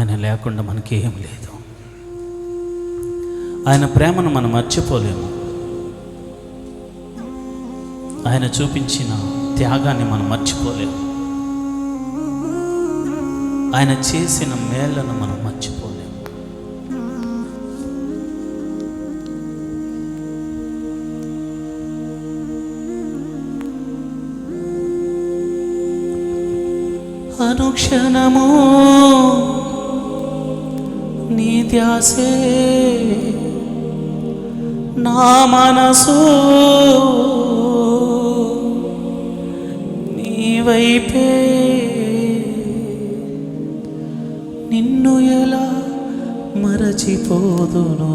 ఆయన లేకుండా మనకేం లేదు. ఆయన ప్రేమను మనం మర్చిపోలేము. ఆయన చూపించిన త్యాగాన్ని మనం మర్చిపోలేము. ఆయన చేసిన మేళ్లను మనం మర్చిపోలేము. అనుక్షణము నీ ధ్యాసే నా మనసు నీ వైపే, నిన్ను ఎలా మరచిపోదును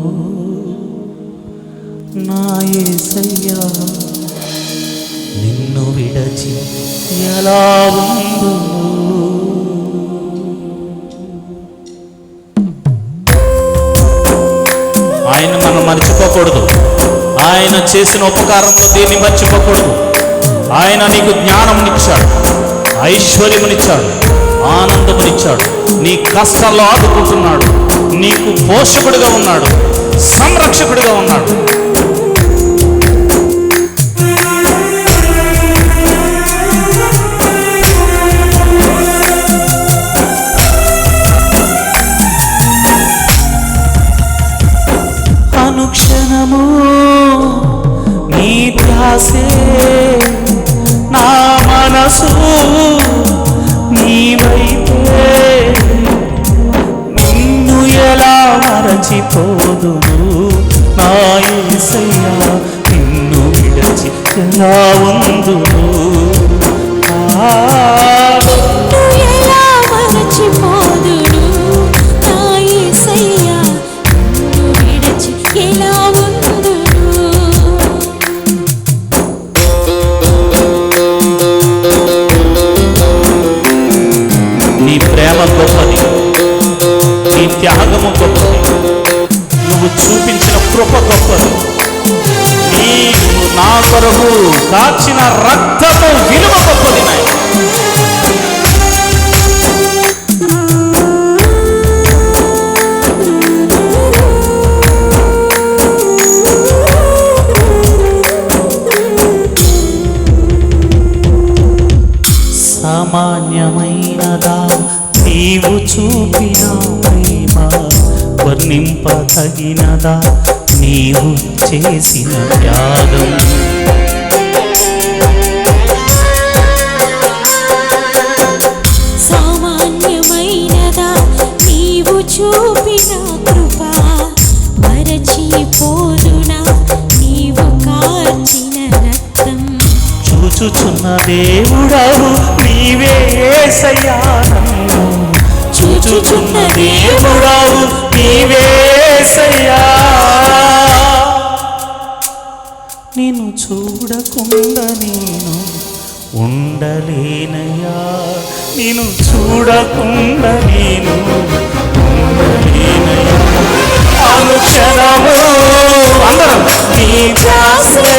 నా యేసయ్యా, నిన్ను విడచి ఎలా ఉందును. ఆయన మనం మర్చిపోకూడదు. ఆయన చేసిన ఉపకారంలో దేన్ని మర్చిపోకూడదు. ఆయన నీకు జ్ఞానమునిచ్చాడు, ఐశ్వర్యమునిచ్చాడు, ఆనందమునిచ్చాడు, నీ కష్టాల్లో ఆదుకుంటున్నాడు, నీకు పోషకుడిగా ఉన్నాడు, సంరక్షకుడిగా ఉన్నాడు. అనుక్షణము నీ ధ్యాసే నా మనసు నీ వైపే, నిన్ను ఎలా మరచిపోదును నా యేసయ్యా, నిన్ను విడచి ఎలా ఉందును. నీ ప్రేమ గొప్పది, నీ త్యాగము గొప్పది, నువ్వు చూపించిన కృప గొప్పది, నీవు నా కొరకు కాచిన రక్తము విలువ గొప్పది. నాయన సామాన్యమైనదా నీవు చూపిన ప్రేమ, వర్ణింపదగినదా నీవు చేసిన త్యాగం. సామాన్యమైనదా నీవు చూపిన కృప, మరచిపోదునా నీవు కార్చిన రక్తం. చూచుచున్న దేవుడవు నీవే యేసయ్యా, నన్ను చూచుచున్న దేవుడవు నీవే యేసయ్యా, నిన్ను చూడకుండా నేను ఉండలేనయ్యా, నిన్ను చూడకుండా నేను ఉండలేనయ్యా. అనుక్షణము అందరం నీ ధ్యాసే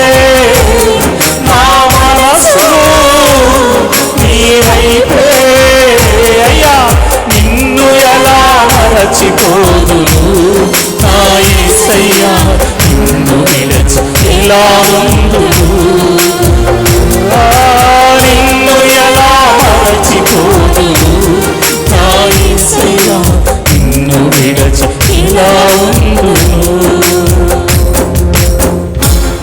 నా మనసు నీ వైపే, అయ్యా నిన్ను ఎలా మరచిపోదును నా యేసయ్యా, నిన్ను విడచి ఎలా ఉందును. నిన్ను ఎలా మరచిపోదును నా యేసయ్యా, నిన్ను విడచి ఎలా ఉందును.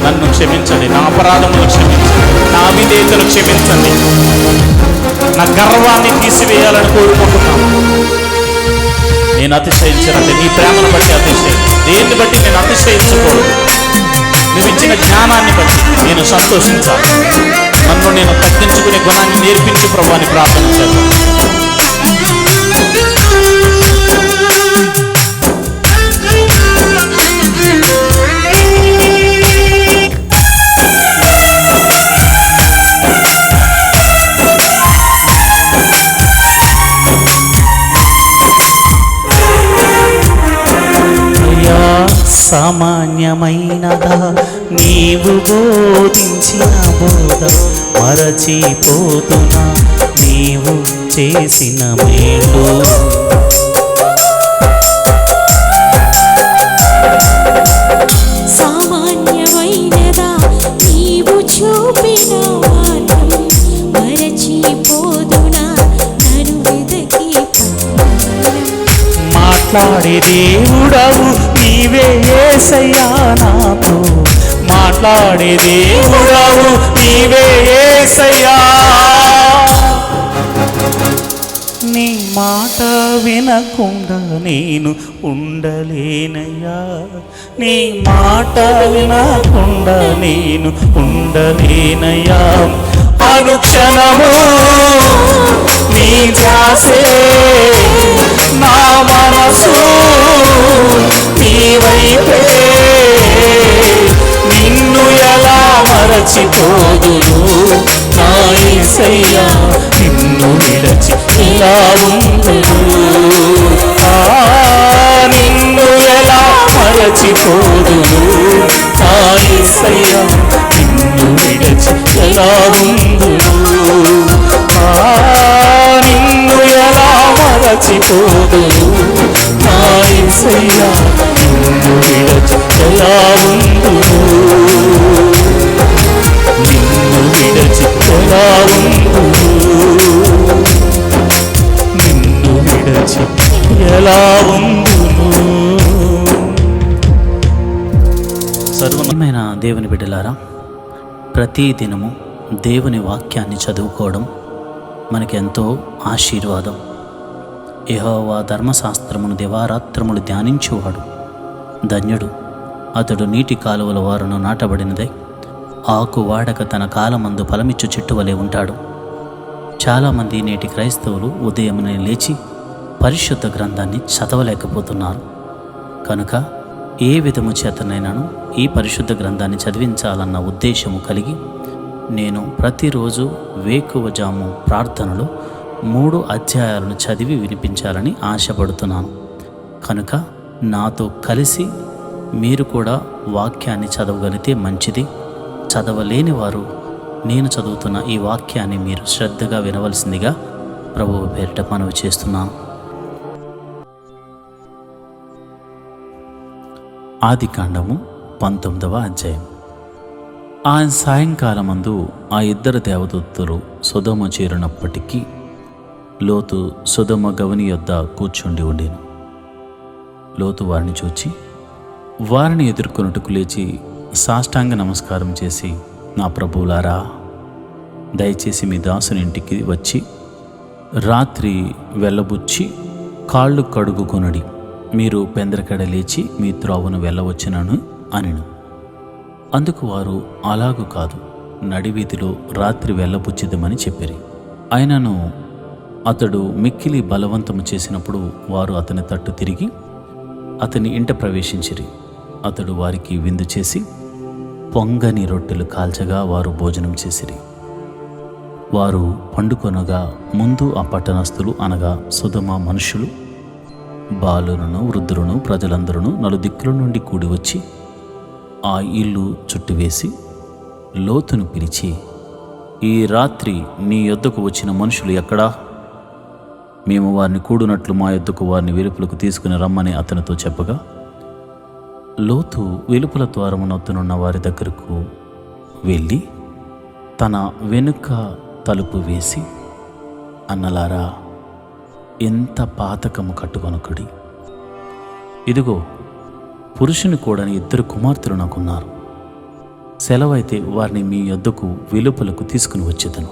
నన్ను క్షమించండి, నా అపరాధములు క్షమించండి, నా అవిధేయతను క్షమించండి, నా గర్వాన్ని తీసివేయాలని కోరుకుంటున్నాను. నేను అతిశయించానంటే నీ ప్రేమను బట్టి అతిశయం, దేన్ని బట్టి నేను అతిశయించకూడదు. నువ్వు ఇచ్చిన జ్ఞానాన్ని బట్టి నేను సంతోషించాలి. నన్ను నేను తగ్గించుకునే గుణాన్ని నేర్పించి ప్రభువాని ప్రార్థన చేద్దాం. సామాన్యమైనదా నీవు బోధించిన బోధ, మరచిపోతున్నా నీవు చేసిన మేలు. సామాన్యమైనదా నీవు చూపిన మార్గం, మరచిపోదునా నన్ను వెదకి పట్టణం. మాట్లాడే దేవుడవు నీవే యేసయ్యా నాతో, మాట్లాడే దేవుడవు నీవే యేసయ్యా. నీ మాట వినకుండా నేను ఉండలేనయ్యా, నీ మాట వినకుండా నేను ఉండలేనయ్యా. అనుక్షణము నీ ధ్యాసే నా మనసు నీ వైపే, నిన్ను ఎలా మరచిపోదును నా యేసయ్యా, నిన్ను విడచి ఎలా ఉందును. నిన్ను ఎలా మరచిపోదును నా యేసయ్యా, నిన్ను విడచి ఎలా ఉందును. నిన్ను ఎలా మరచిపోదును నా యేసయ్యా, నిన్ను విడచి ఎలా ఉందును. నిన్ను విడచి ఎలా ఉందును, నిన్ను విడచి ఎలా ఉందును. సర్వమైన దేవుని బిడ్డలారా, ప్రతి దినము దేవుని వాక్యాన్ని చదువుకోవడం మనకెంతో ఆశీర్వాదం. యెహోవా ధర్మశాస్త్రమును దివారాత్రములు ధ్యానించువాడు ధన్యుడు. అతడు నీటి కాలువల వారును నాటబడినదై ఆకు వాడక తన కాలమందు ఫలమిచ్చు చెట్టు వలె ఉంటాడు. చాలామంది నేటి క్రైస్తవులు ఉదయమునే లేచి పరిశుద్ధ గ్రంథాన్ని చదవలేకపోతున్నారు. కనుక ఏ విధము చేతనైనాను ఈ పరిశుద్ధ గ్రంథాన్ని చదివించాలన్న ఉద్దేశము కలిగి నేను ప్రతిరోజు వేకువజాము ప్రార్థనలో 3 అధ్యాయాలను చదివి వినిపించాలని ఆశపడుతున్నాను. కనుక నాతో కలిసి మీరు కూడా వాక్యాన్ని చదవగలిగితే మంచిది. చదవలేని వారు నేను చదువుతున్న ఈ వాక్యాన్ని మీరు శ్రద్ధగా వినవలసిందిగా ప్రభువు పేరిట మనవి చేస్తున్నాను. ఆదికాండము 19వ అధ్యాయం. ఆ సాయంకాలమందు ఆ 2 దేవదూతలు సొదొమ చేరినప్పటికీ లోతు సొదొమ గవని యొద్ద కూర్చుండి ఉండెను. లోతు వారిని చూచి వారిని ఎదుర్కొనుటకు లేచి సాష్టాంగ నమస్కారం చేసి, నా ప్రభువులారా, దయచేసి మీ దాసుని ఇంటికి వచ్చి రాత్రి వెళ్ళబుచ్చి కాళ్ళు కడుగుకొనడి. మీరు పెందరకడ లేచి మీ త్రోవను వెళ్ళవచ్చునను అనెను. అందుకు వారు, అలాగు కాదు, నడివీధిలో రాత్రి వెళ్ళబుచ్చిదమని చెప్పిరి. అయినను అతడు మిక్కిలి బలవంతము చేసినప్పుడు వారు అతని తట్టు తిరిగి అతని ఇంట ప్రవేశించిరి. అతడు వారికి విందు చేసి పొంగని రొట్టెలు కాల్చగా వారు భోజనం చేసిరి. వారు పండుకొనగా ముందు ఆ పట్టణస్థులు అనగా సొదొమ మనుషులు, బాలులను వృద్ధులను ప్రజలందరూ నలుదిక్కుల నుండి కూడి వచ్చి ఆ ఇల్లు చుట్టువేసి లోతును పిలిచి, ఈ రాత్రి నీ యొద్దకు వచ్చిన మనుషులు ఎక్కడా? మేము వారిని కూడునట్లు మా యొద్దకు వారిని వెలుపులకు తీసుకుని రమ్మని అతనితో చెప్పగా, లోతు వెలుపల ద్వారమునొద్దనున్న వారి దగ్గరకు వెళ్ళి తన వెనుక తలుపు వేసి, అన్నలారా, ఎంత పాతకము కట్టుకొనకుడి. ఇదిగో, పురుషుని కూడని 2 కుమార్తెలు నాకున్నారు. సెలవైతే వారిని మీ యొద్దకు వెలుపలకు తీసుకుని వచ్చేదను.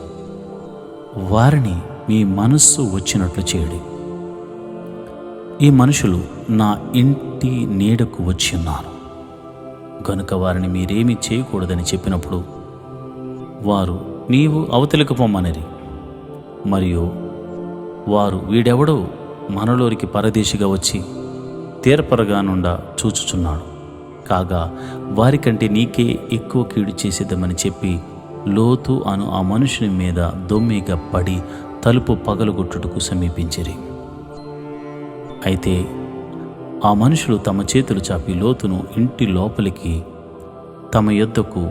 వారిని మీ మనస్సు వచ్చినట్లు చేయడి. ఈ మనుషులు నా ఇంటి నీడకు వచ్చి ఉన్నారు గనుక వారిని మీరేమీ చేయకూడదని చెప్పినప్పుడు వారు, నీవు అవతలికి పొమ్మనిరి. మరియు వారు, వీడెవడో మనలోనికి పరదేశిగా వచ్చి తీరపరగా నుండా చూచుచున్నాడు, కాగా వారికంటే నీకే ఎక్కువ కీడు చేసేద్దామని చెప్పి లోతు అను ఆ మనుషుని మీద దొమ్మిగా పడి తలుపు పగలగొట్టుటకు సమీపించిరి. అయితే ఆ మనుషులు తమ చేతులు చాపి లోతును ఇంటి లోపలికి తమ యొద్దకు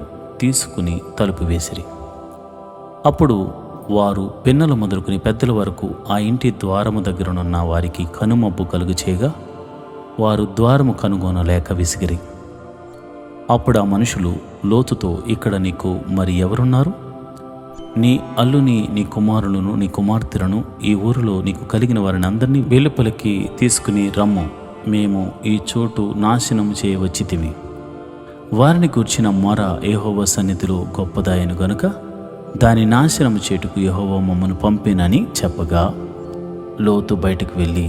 తీసుకుని తలుపు వేసిరి. అప్పుడు వారు పిన్నలు మొదలుకుని పెద్దల వరకు ఆ ఇంటి ద్వారము దగ్గరనున్న వారికి కనుమబ్బు కలుగు చేయగా వారు ద్వారము కనుగొనలేక విసిగిరి. అప్పుడు ఆ మనుషులు లోతుతో, ఇక్కడ నీకు మరి ఎవరున్నారు? నీ అల్లుని, నీ కుమారులను, నీ కుమార్తెలను, ఈ ఊరిలో నీకు కలిగిన వారిని అందరినీ వెలుపలికి తీసుకుని రమ్ము. మేము ఈ చోటు నాశనం చేయవచ్చితిమి. వారిని గూర్చిన మొర యెహోవా సన్నిధిలో గొప్పదాయను గనుక దాని నాశనం చేటుకు యెహోవా మమ్మను పంపినని చెప్పగా, లోతు బయటకు వెళ్ళి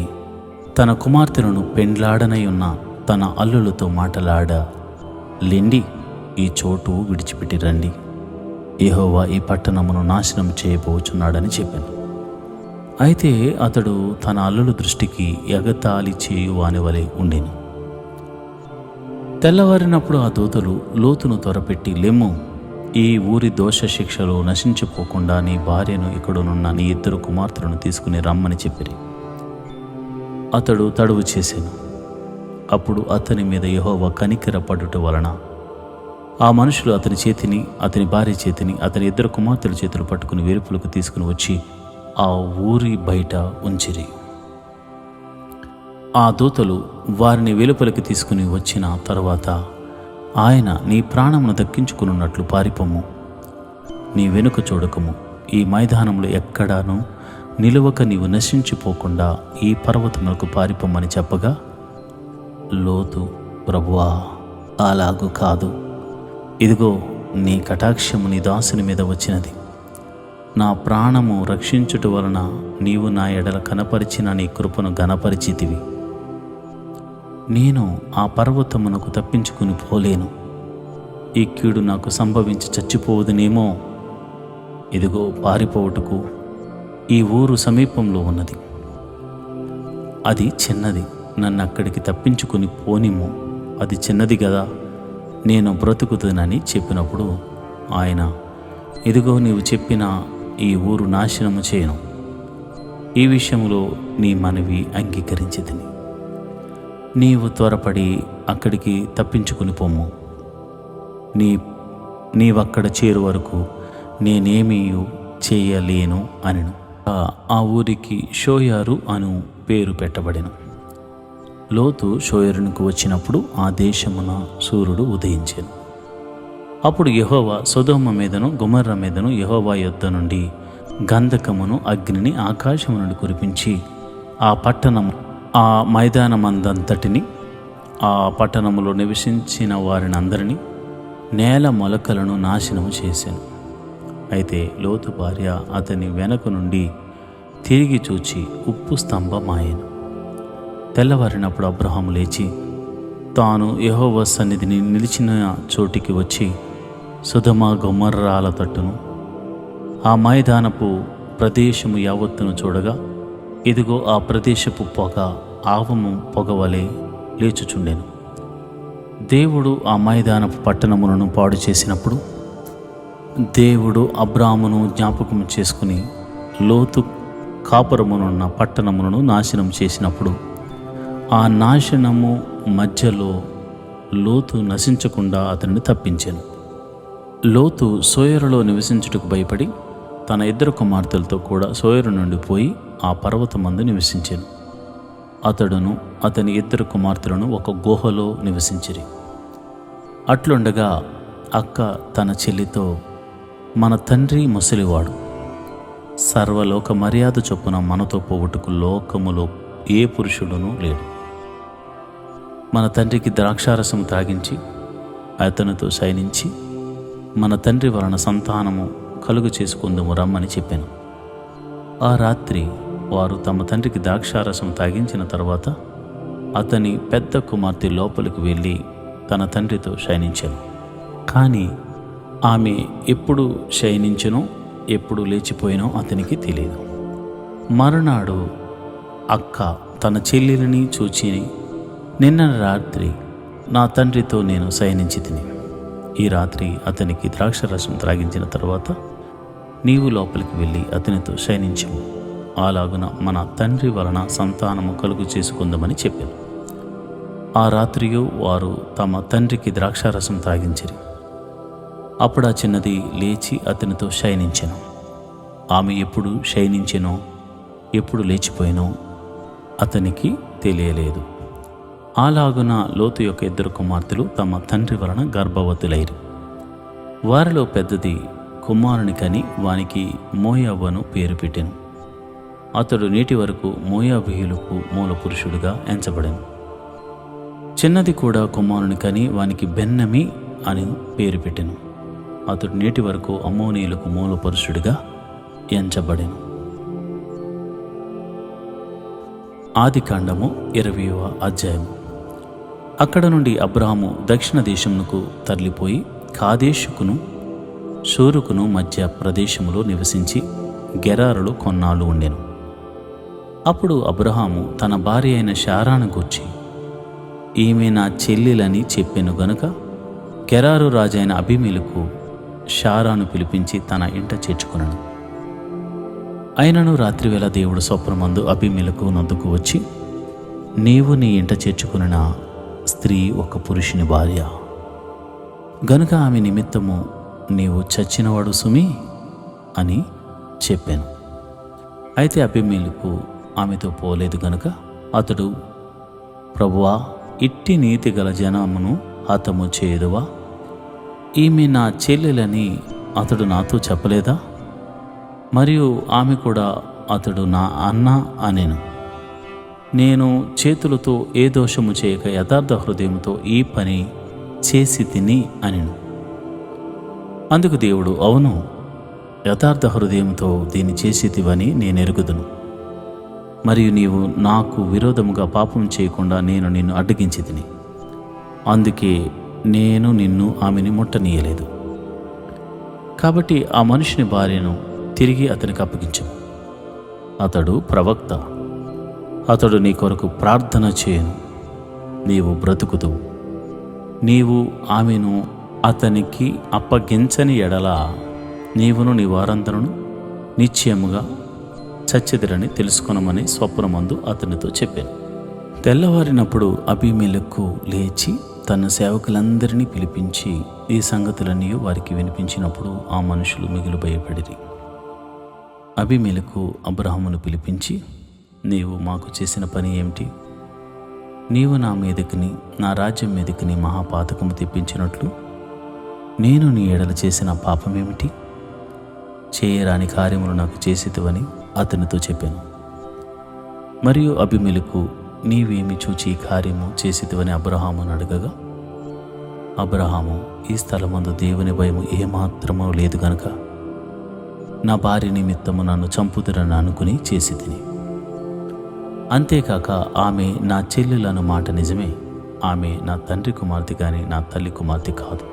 తన కుమార్తెలను పెండ్లాడనై ఉన్న తన అల్లులతో లెండి, ఈ చోటు విడిచిపెట్టి రండి. యెహోవా ఈ పట్టణమును నాశనం చేయబోచున్నాడని చెప్పాను. అయితే అతడు తన అల్లుల దృష్టికి ఎగతాళి చేయు వానివలే ఉండెను. తెల్లవారినప్పుడు ఆ దూతలు లోతును త్వరపెట్టి, లెమ్ము, ఈ ఊరి దోష శిక్షలో నశించిపోకుండా నీ భార్యను, ఇక్కడనున్న నీ 2 కుమార్తెలను తీసుకుని రమ్మని చెప్పిరి. అతడు తడువు చేసెను. అప్పుడు అతని మీద యెహోవా కనికరపడుట వలన ఆ మనుషులు అతని చేతిని, అతని భార్య చేతిని, అతని 2 కుమార్తెల చేతులు పట్టుకుని వెలుపలకు తీసుకుని వచ్చి ఆ ఊరి బయట ఉంచిరి. ఆ దూతలు వారిని వెలుపలికి తీసుకుని వచ్చిన తరువాత ఆయన, నీ ప్రాణమును దక్కించుకున్నట్లు పారిపోము, నీ వెనుక చూడకము, ఈ మైదానంలో ఎక్కడాను నిలువక నీవు నశించిపోకుండా ఈ పర్వతములకు పారిపోమని చెప్పగా, లోతు, ప్రభువా, అలాగు కాదు, ఇదిగో నీ కటాక్షము నీ దాసుని మీద వచ్చినది. నా ప్రాణము రక్షించుట వలన నీవు నా ఎడల కనపరిచిన నీ కృపను ఘనపరిచితివి. నేను ఆ పర్వతమునకు తప్పించుకుని పోలేను. ఈ కీడు నాకు సంభవించి చచ్చిపోవదునేమో. ఇదిగో పారిపోవుటకు ఈ ఊరు సమీపంలో ఉన్నది. అది చిన్నది, నన్ను అక్కడికి తప్పించుకుని పోనిమ్ము. అది చిన్నది కదా, నేను బ్రతుకుతానని చెప్పినప్పుడు ఆయన, ఇదిగో నీవు చెప్పిన ఈ ఊరు నాశనము చేయను. ఈ విషయంలో నీ మనవి అంగీకరించితిని. నీవు త్వరపడి అక్కడికి తప్పించుకుని పొమ్ము. నీవక్కడ చేరు వరకు నేనేమీ చేయలేను అనెను. ఆ ఊరికి షోయారు అను పేరు పెట్టబడెను. లోతు షోయరునికి వచ్చినప్పుడు ఆ దేశమున సూర్యుడు ఉదయించెను. అప్పుడు యెహోవా సొదొమ మీదను గొమొర్రా మీదను యెహోవా యొద్ద నుండి గంధకమును అగ్నిని ఆకాశము నుండి కురిపించి ఆ పట్టణము, ఆ మైదానమందంతటిని, ఆ పట్టణములో నివసించిన వారిని అందరినీ, నేల మొలకలను నాశనము చేశాను. అయితే లోతు భార్య అతని వెనక నుండి తిరిగి చూచి ఉప్పు స్తంభమాయెను. తెల్లవారినప్పుడు అబ్రహాము లేచి తాను యెహోవా సన్నిధిని నిలిచిన చోటికి వచ్చి సొదొమ గొమొర్రాల తట్టును, ఆ మైదానపు ప్రదేశము యావత్తును చూడగా, ఇదిగో ఆ ప్రదేశపు పొగ ఆవము పొగవలే లేచుచుండెను. దేవుడు ఆ మైదానపు పట్టణములను పాడు చేసినప్పుడు దేవుడు అబ్రామును జ్ఞాపకం చేసుకుని లోతు కాపురమునున్న పట్టణములను నాశనం చేసినప్పుడు ఆ నాశనము మధ్యలో లోతు నశించకుండా అతన్ని తప్పించాను. లోతు సోయరులో నివసించుటకు భయపడి తన 2 కుమార్తెలతో కూడా సోయరు నుండి పోయి ఆ పర్వతమందు నివసించాను. అతడును అతని 2 కుమార్తెలను ఒక గుహలో నివసించిరి. అట్లుండగా అక్క తన చెల్లితో, మన తండ్రి ముసలివాడు, సర్వలోక మర్యాద చొప్పున మనతో పోవుటకు లోకములో ఏ పురుషుడునూ లేడు. మన తండ్రికి ద్రాక్షారసము త్రాగించి అతనితో శయనించి మన తండ్రి వలన సంతానము కలుగు చేసుకుందుము రమ్మని చెప్పాను. ఆ రాత్రి వారు తమ తండ్రికి ద్రాక్షారసం తాగించిన తర్వాత అతని పెద్ద కుమార్తె లోపలికి వెళ్ళి తన తండ్రితో శయనించాను. కానీ ఆమె ఎప్పుడు శయనించెనో ఎప్పుడు లేచిపోయినో అతనికి తెలియదు. మరునాడు అక్క తన చెల్లెలిని చూచి, నిన్న రాత్రి నా తండ్రితో నేను శయనించి తిని, ఈ రాత్రి అతనికి ద్రాక్షరసం త్రాగించిన తర్వాత నీవు లోపలికి వెళ్ళి అతనితో శయనించము, అలాగున మన తండ్రి వలన సంతానము కలుగు చేసుకుందామని చెప్పాను. ఆ రాత్రియు వారు తమ తండ్రికి ద్రాక్షారసం త్రాగించిరి. అప్పుడు ఆ చిన్నది లేచి అతనితో శయనించెను. ఆమె ఎప్పుడు శయనించెనో ఎప్పుడు లేచిపోయినో అతనికి తెలియలేదు. అలాగున లోతు యొక్క 2 కుమార్తెలు తమ తండ్రి వలన గర్భవతులైరి. వారిలో పెద్దది కుమారుని కని వానికి మోయాబు పేరు పెట్టెను. అతడు నేటి వరకు మోయాబీయులకు మూల పురుషుడుగా ఎంచబడెను. చిన్నది కూడా కుమారుని కని వానికి బెన్నమి అని పేరు పెట్టెను. అతడు నేటి వరకు అమ్మోనీయులకు మూల పురుషుడిగా ఎంచబడెను. ఆదికాండము 20వ అధ్యాయము. అక్కడ నుండి అబ్రాహాము దక్షిణ దేశమునకు తరలిపోయి కాదేషుకును షూరుకును మధ్య ప్రదేశములో నివసించి గెరారులో కొన్నాళ్ళు ఉండెను. అప్పుడు అబ్రాహాము తన భార్య అయిన శారాను గూర్చి, ఈమె నా చెల్లెలని చెప్పెను గనుక గెరారు రాజైన అబీమెలెకు శారాను పిలిపించి తన ఇంట చేర్చుకున్నాను. అయినను రాత్రివేళ దేవుడు స్వప్నమందు అబీమెలెకు నొద్దకు వచ్చి, నీవు నీ ఇంట చేర్చుకున్న స్త్రీ ఒక పురుషుని భార్య గనుక ఆమె నిమిత్తము నీవు చచ్చినవాడు సుమి అని చెప్పాను. అయితే అబీమెలెకు ఆమెతో పోలేదు గనుక అతడు, ప్రభువా, ఇట్టి నీతి గల జనమును హతము చేయుదువా? ఈమె నా చెల్లెలని అతడు నాతో చెప్పలేదా? మరియు ఆమె కూడా అతడు నా అన్న అనెను. నేను చేతులతో ఏ దోషము చేయక యథార్థ హృదయంతో ఈ పని చేసి తిని అనెను. అందుకు దేవుడు, అవును, యథార్థ హృదయంతో దీన్ని చేసితివని నేనెరుగుదును. మరియు నీవు నాకు విరోధముగా పాపం చేయకుండా నేను నిన్ను అడ్డగించి తిని, అందుకే నేను నిన్ను ఆమెని ముట్టనీయలేదు. కాబట్టి ఆ మనుషుని భార్యను తిరిగి అతనికి అప్పగించు. అతడు ప్రవక్త, అతడు నీ కొరకు ప్రార్థన చేయను, నీవు బ్రతుకుదువు. నీవు ఆమెను అతనికి అప్పగించని ఎడల నీవును నీ వారందరూ నిశ్చయముగా చచ్చెదరని తెలుసుకొనమని స్వప్నమందు అతనితో చెప్పాను. తెల్లవారినప్పుడు అబీమెలెకు లేచి తన సేవకులందరినీ పిలిపించి ఈ సంగతులన్నీ వారికి వినిపించినప్పుడు ఆ మనుషులు మిగులు భయపడిరి. అబీమెలెకు అబ్రాహామును పిలిపించి, నీవు మాకు చేసిన పని ఏమిటి? నీవు నా మీదకిని నా రాజ్యం మీదకిని మహాపాతకము తెప్పించినట్లు నేను నీ ఎడల చేసిన పాపమేమిటి? చేయరాని కార్యములు నాకు చేసితివని అతనితో చెప్పాను. మరియు అబీమెలెకు, నీవేమి చూచి ఈ కార్యము చేసితివని అబ్రాహామును అడగగా, అబ్రాహాము, ఈ స్థలమందు దేవుని భయము ఏమాత్రమూ లేదు గనుక నా భార్య నిమిత్తము నన్ను చంపుదురని అనుకుని చేసి తిని. అంతేకాక ఆమె నా చెల్లెలను మాట నిజమే, ఆమె నా తండ్రి కుమార్తె కానీ నా తల్లి కుమార్తె కాదు.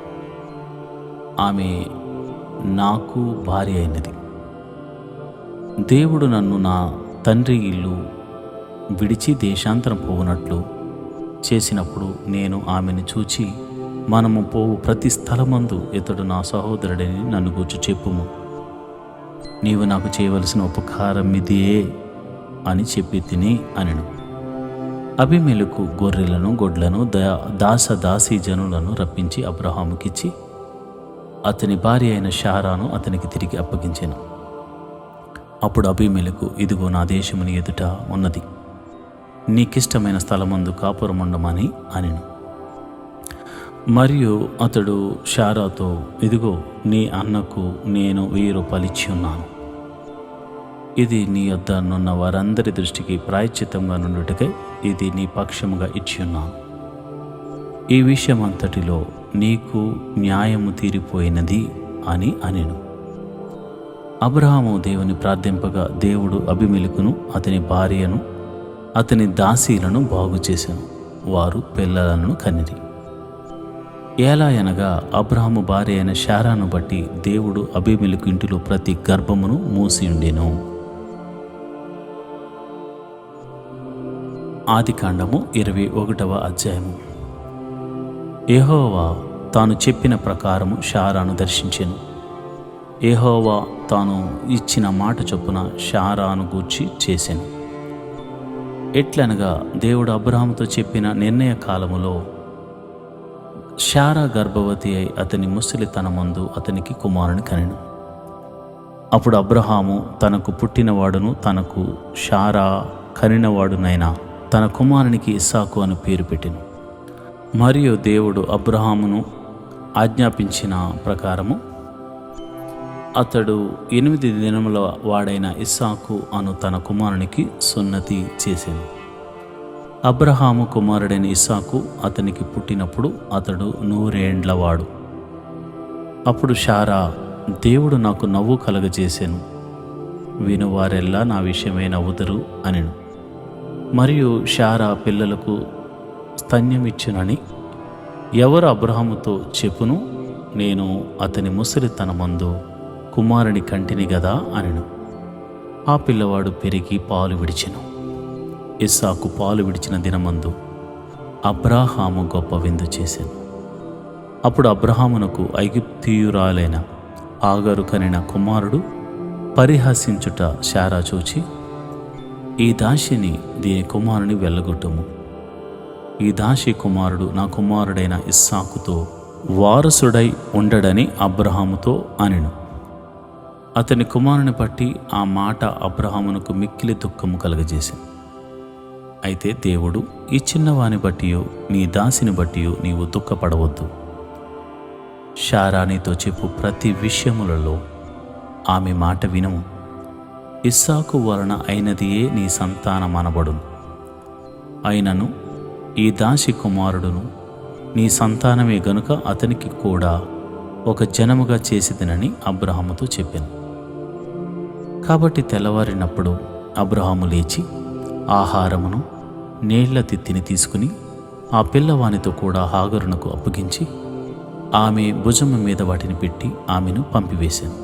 ఆమె నాకు భార్య అయినది. దేవుడు నన్ను నా తండ్రి ఇల్లు విడిచి దేశాంతరం పోవునట్లు చేసినప్పుడు నేను ఆమెను చూచి, మనము పోవు ప్రతి స్థలమందు ఇతడు నా సహోదరుడని నన్ను గూర్చి చెప్పుము. నీవు నాకు చేయవలసిన ఉపకారం ఇదే అని చెప్పి తిని అనెను. అబీమెలెకు గొర్రెలను గొడ్లను దాసీ జనులను రప్పించి అబ్రాహాముకిచ్చి అతని భార్య అయిన శారాను అతనికి తిరిగి అప్పగించెను. అప్పుడు అబీమెలెకు, ఇదిగో నా దేశముని ఎదుట ఉన్నది, నీకిష్టమైన స్థలమందు కాపురముండమని అనెను. మరియు అతడు శారాతో, ఇదిగో నీ అన్నకు నేను 1000 రూపాయలు ఇచ్చి ఉన్నాను. ఇది నీ యొద్ద నున్న వారందరి దృష్టికి ప్రాయశ్చిత్తంగా నుండుటకై ఇది నీ పక్షముగా ఇచ్చి ఉన్నాను. ఈ విషయం అంతటిలో నీకు న్యాయము తీరిపోయినది అని అనెను. అబ్రాహాము దేవుని ప్రార్థింపగా దేవుడు అబీమెలెకును అతని భార్యను అతని దాసీలను బాగు చేశాను. వారు పిల్లలను కనిరి. ఎలా అనగా అబ్రాహాము భార్య అయిన శారాను బట్టి దేవుడు అబీమెలెకు ఇంటిలో ప్రతి గర్భమును మూసియుండెను. ఆదికాండము 21వ అధ్యాయము. యెహోవా తాను చెప్పిన ప్రకారము శారాను దర్శించెను. యెహోవా తాను ఇచ్చిన మాట చొప్పున శారాను గూర్చి చేసెను. ఎట్లనగా దేవుడు అబ్రాహాముతో చెప్పిన నిర్ణయ కాలములో శారా గర్భవతి అయి అతని ముసలితనమందు అతనికి కుమారుని కనెను. అప్పుడు అబ్రాహాము తనకు పుట్టినవాడును తనకు శారా కనినవాడునైనా తన కుమారునికి ఇస్సాకు అని పేరు పెట్టెను. మరియు దేవుడు అబ్రహామును ఆజ్ఞాపించిన ప్రకారము అతడు 8 దినముల వాడైన ఇస్సాకు అను తన కుమారునికి సున్నతి చేసెను. అబ్రహాము కుమారుడైన ఇస్సాకు అతనికి పుట్టినప్పుడు అతడు 100 ఏండ్లవాడు. అప్పుడు శారా, దేవుడు నాకు నవ్వు కలగజేసెను, వినువారెల్లా నా విషయమై నవ్వుదురు అనెను. మరియు శారా పిల్లలకు స్తన్యమిచ్చునని ఎవరు అబ్రహాముతో చెప్పును, నేను అతని ముసలితనమందు కుమారుని కంటిని గదా అనెను. ఆ పిల్లవాడు పెరిగి పాలు విడిచెను. ఇస్సాకు పాలు విడిచిన దినమందు అబ్రాహాము గొప్ప విందు చేసెను. అప్పుడు అబ్రహామునకు ఐగుప్తీయురాలైన ఆగరు కనిన కుమారుడు పరిహసించుట శారా చూచి, ఈ దాసిని దీని కుమారుని వెళ్ళగొట్టుము, ఈ దాసి కుమారుడు నా కుమారుడైన ఇస్సాకుతో వారసుడై ఉండడని అబ్రహాముతో అనెను. అతని కుమారుని బట్టి ఆ మాట అబ్రహామునకు మిక్కిలి దుఃఖము కలుగజేసింది. అయితే దేవుడు, ఈ చిన్నవాని బట్టియో నీ దాసిని బట్టియో నీవు దుఃఖపడవద్దు, శారా నీతో చెప్పు ప్రతి విషయములలో ఆమె మాట వినుము, ఇస్సాకు వలన అయినదియే నీ సంతానమనబడును. అయినను ఈ దాసి కుమారుడును నీ సంతానమే గనుక అతనికి కూడా ఒక జనముగా చేసిదనని అబ్రహాముతో చెప్పాను. కాబట్టి తెల్లవారినప్పుడు అబ్రహాము లేచి ఆహారమును నీళ్ల తిత్తిని తీసుకుని ఆ పిల్లవానితో కూడా హాగరునకు అప్పగించి ఆమె భుజము మీద వాటిని పెట్టి ఆమెను పంపివేశాను.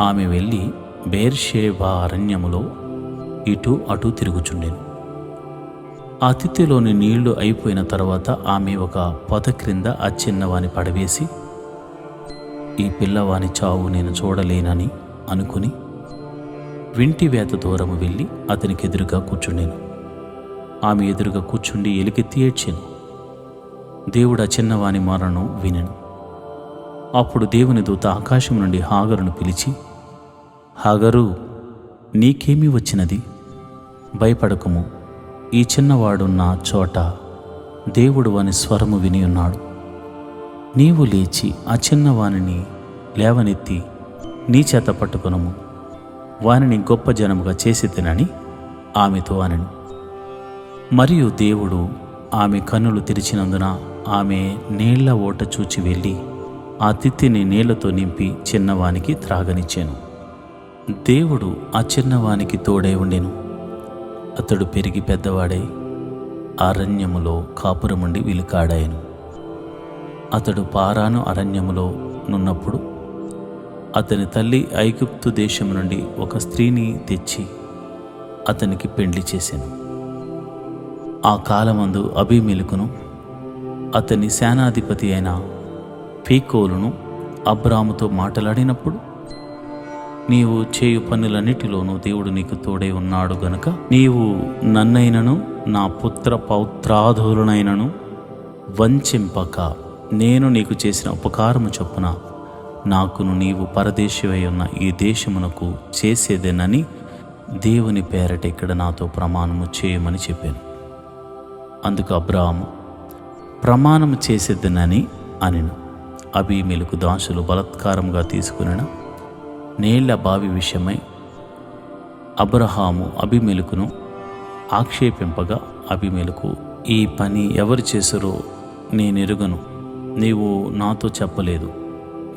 ఆమె వెళ్ళి బెయేర్షెబా అరణ్యములో ఇటు అటు తిరుగుచుండెను. ఆ తిత్తిలోని నీళ్లు అయిపోయిన తర్వాత ఆమె ఒక పొద క్రింద ఆ చిన్నవాని పడవేసి, ఈ పిల్లవాని చావు నేను చూడలేనని అనుకుని వింటి వేత దూరము వెళ్ళి అతనికి ఎదురుగా కూర్చుండెను. ఆమె ఎదురుగా కూర్చుండి ఎలుగెత్తి ఏడ్చెను. దేవుడు ఆ చిన్నవాని మరణం వినెను. అప్పుడు దేవుని దూత ఆకాశం నుండి హాగరును పిలిచి, హాగరు, నీకేమీ వచ్చినది? భయపడకుము, ఈ చిన్నవాడున్న చోట దేవుడు వాని స్వరము విని ఉన్నాడు. నీవు లేచి ఆ చిన్నవానిని లేవనెత్తి నీ చేత పట్టుకొనుము, వానిని గొప్ప జనముగా చేసితినని ఆమెతో అనెను. మరియు దేవుడు ఆమె కన్నులు తెరిచినందున ఆమె నీళ్ల ఓట చూచి వెళ్ళి ఆ తిత్తిని నీళ్లతో నింపి చిన్నవానికి త్రాగనిచ్చాను. దేవుడు ఆ చిన్నవానికి తోడై ఉండెను. అతడు పెరిగి పెద్దవాడై అరణ్యములో కాపురముండి విలుకాడాయను. అతడు పారాను అరణ్యములో నున్నప్పుడు అతని తల్లి ఐగుప్తు దేశం నుండి ఒక స్త్రీని తెచ్చి అతనికి పెండ్లి చేసెను. ఆ కాలమందు అబీమెలెకును అతని సేనాధిపతి అయిన ఫీకోలును అబ్రాముతో మాట్లాడినప్పుడు, నీవు చేయు పనులన్నిటిలోనూ దేవుడు నీకు తోడై ఉన్నాడు గనుక నీవు నన్నైనను నా పుత్ర పౌత్రాధులనైనను వంచింపక నేను నీకు చేసిన ఉపకారము చొప్పున నాకును నీవు పరదేశివై ఉన్న ఈ దేశమునకు చేసేదేనని దేవుని పేరట ఇక్కడ నాతో ప్రమాణము చేయమని చెప్పాను. అందుకు అబ్రాము ప్రమాణము చేసేదనని అనెను. అబీమెలెకు దాసులు బలాత్కారముగా తీసుకునిన నీళ్ల బావి విషయమై అబ్రహాము అబీమెలెకును ఆక్షేపింపగా, అబీమెలెకు, ఈ పని ఎవరు చేశారో నేనెరుగను, నీవు నాతో చెప్పలేదు,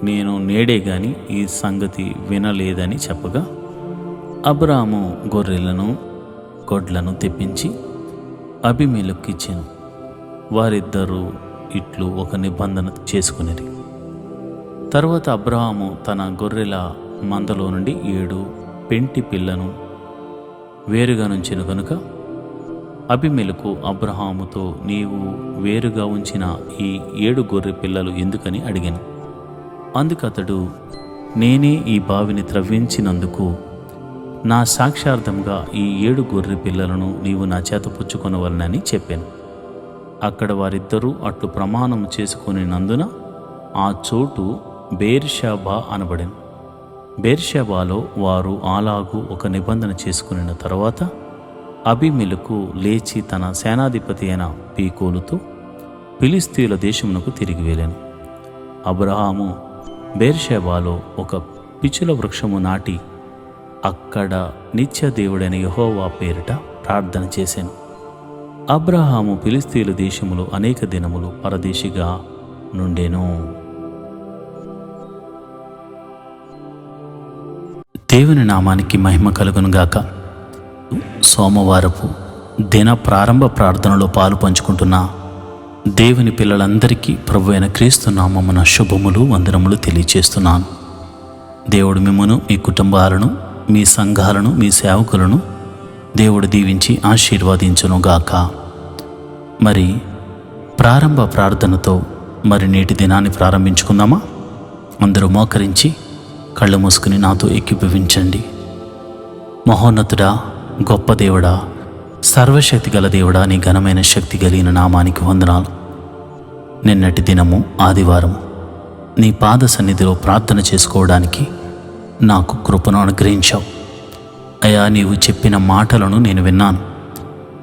నేను నేడే గాని ఈ సంగతి వినలేదని చెప్పగా, అబ్రాము గొర్రెలను గొడ్లను తెప్పించి అబీమెలెకుకు ఇచ్చెను. వారిద్దరూ ఇట్లు ఒక నిబంధన చేసుకునిరి. తరువాత అబ్రాహాము తన గొర్రెల మందలో నుండి 7 పెంటి పిల్లను వేరుగా నుంచెను కనుక అబీమెలెకు అబ్రహాముతో, నీవు వేరుగా ఉంచిన ఈ 7 గొర్రె పిల్లలు ఎందుకని అడిగాను. అందుకు అతడు, నేనే ఈ బావిని త్రవ్వించినందుకు నా సాక్షార్థంగా ఈ 7 గొర్రె పిల్లలను నీవు నా చేత పుచ్చుకొనవలనని చెప్పాను. అక్కడ వారిద్దరూ అట్లు ప్రమాణం చేసుకునినందున ఆ చోటు బెయేర్షెబా అనబడెను. బెయేర్షెబాలో వారు అలాగూ ఒక నిబంధన చేసుకునిన తర్వాత అబీమెలెకు లేచి తన సేనాధిపతి అయిన పీకోలుతో ఫిలిష్తీయుల దేశమునకు తిరిగి వెళ్ళాను. అబ్రహాము బెర్షెబాలో ఒక పిచ్చుల వృక్షము నాటి అక్కడ నిత్య దేవుడైన యెహోవా పేరిట ప్రార్థన చేశాను. అబ్రహాము ఫిలిష్తీయుల దేశములో అనేక దినములు పరదేశిగా నుండెను. దేవుని నామానికి మహిమ కలుగునుగాక. సోమవారపు దిన ప్రారంభ ప్రార్థనలో పాలు పంచుకుంటున్న దేవుని పిల్లలందరికీ ప్రభువైన క్రీస్తు నామమున శుభములు వందనములు తెలియచేస్తున్నాను. దేవుడు మిమ్మును, మీ కుటుంబాలను, మీ సంఘాలను, మీ సేవకులను దేవుడు దీవించి ఆశీర్వదించునుగాక. మరి ప్రారంభ ప్రార్థనతో నేటి దినాన్ని ప్రారంభించుకుందామా? అందరూ మోకరించి కళ్ళు మూసుకుని నాతో ఏకీభవించండి. మహోన్నతుడా, గొప్ప దేవుడా, సర్వశక్తి గల దేవుడా, నీ ఘనమైన శక్తి కలిగిన నామానికి వందనాలు. నిన్నటి దినము ఆదివారం నీ పాద సన్నిధిలో ప్రార్థన చేసుకోవడానికి నాకు కృపను అనుగ్రహించావు. అయ్యా, నీవు చెప్పిన మాటలను నేను విన్నాను.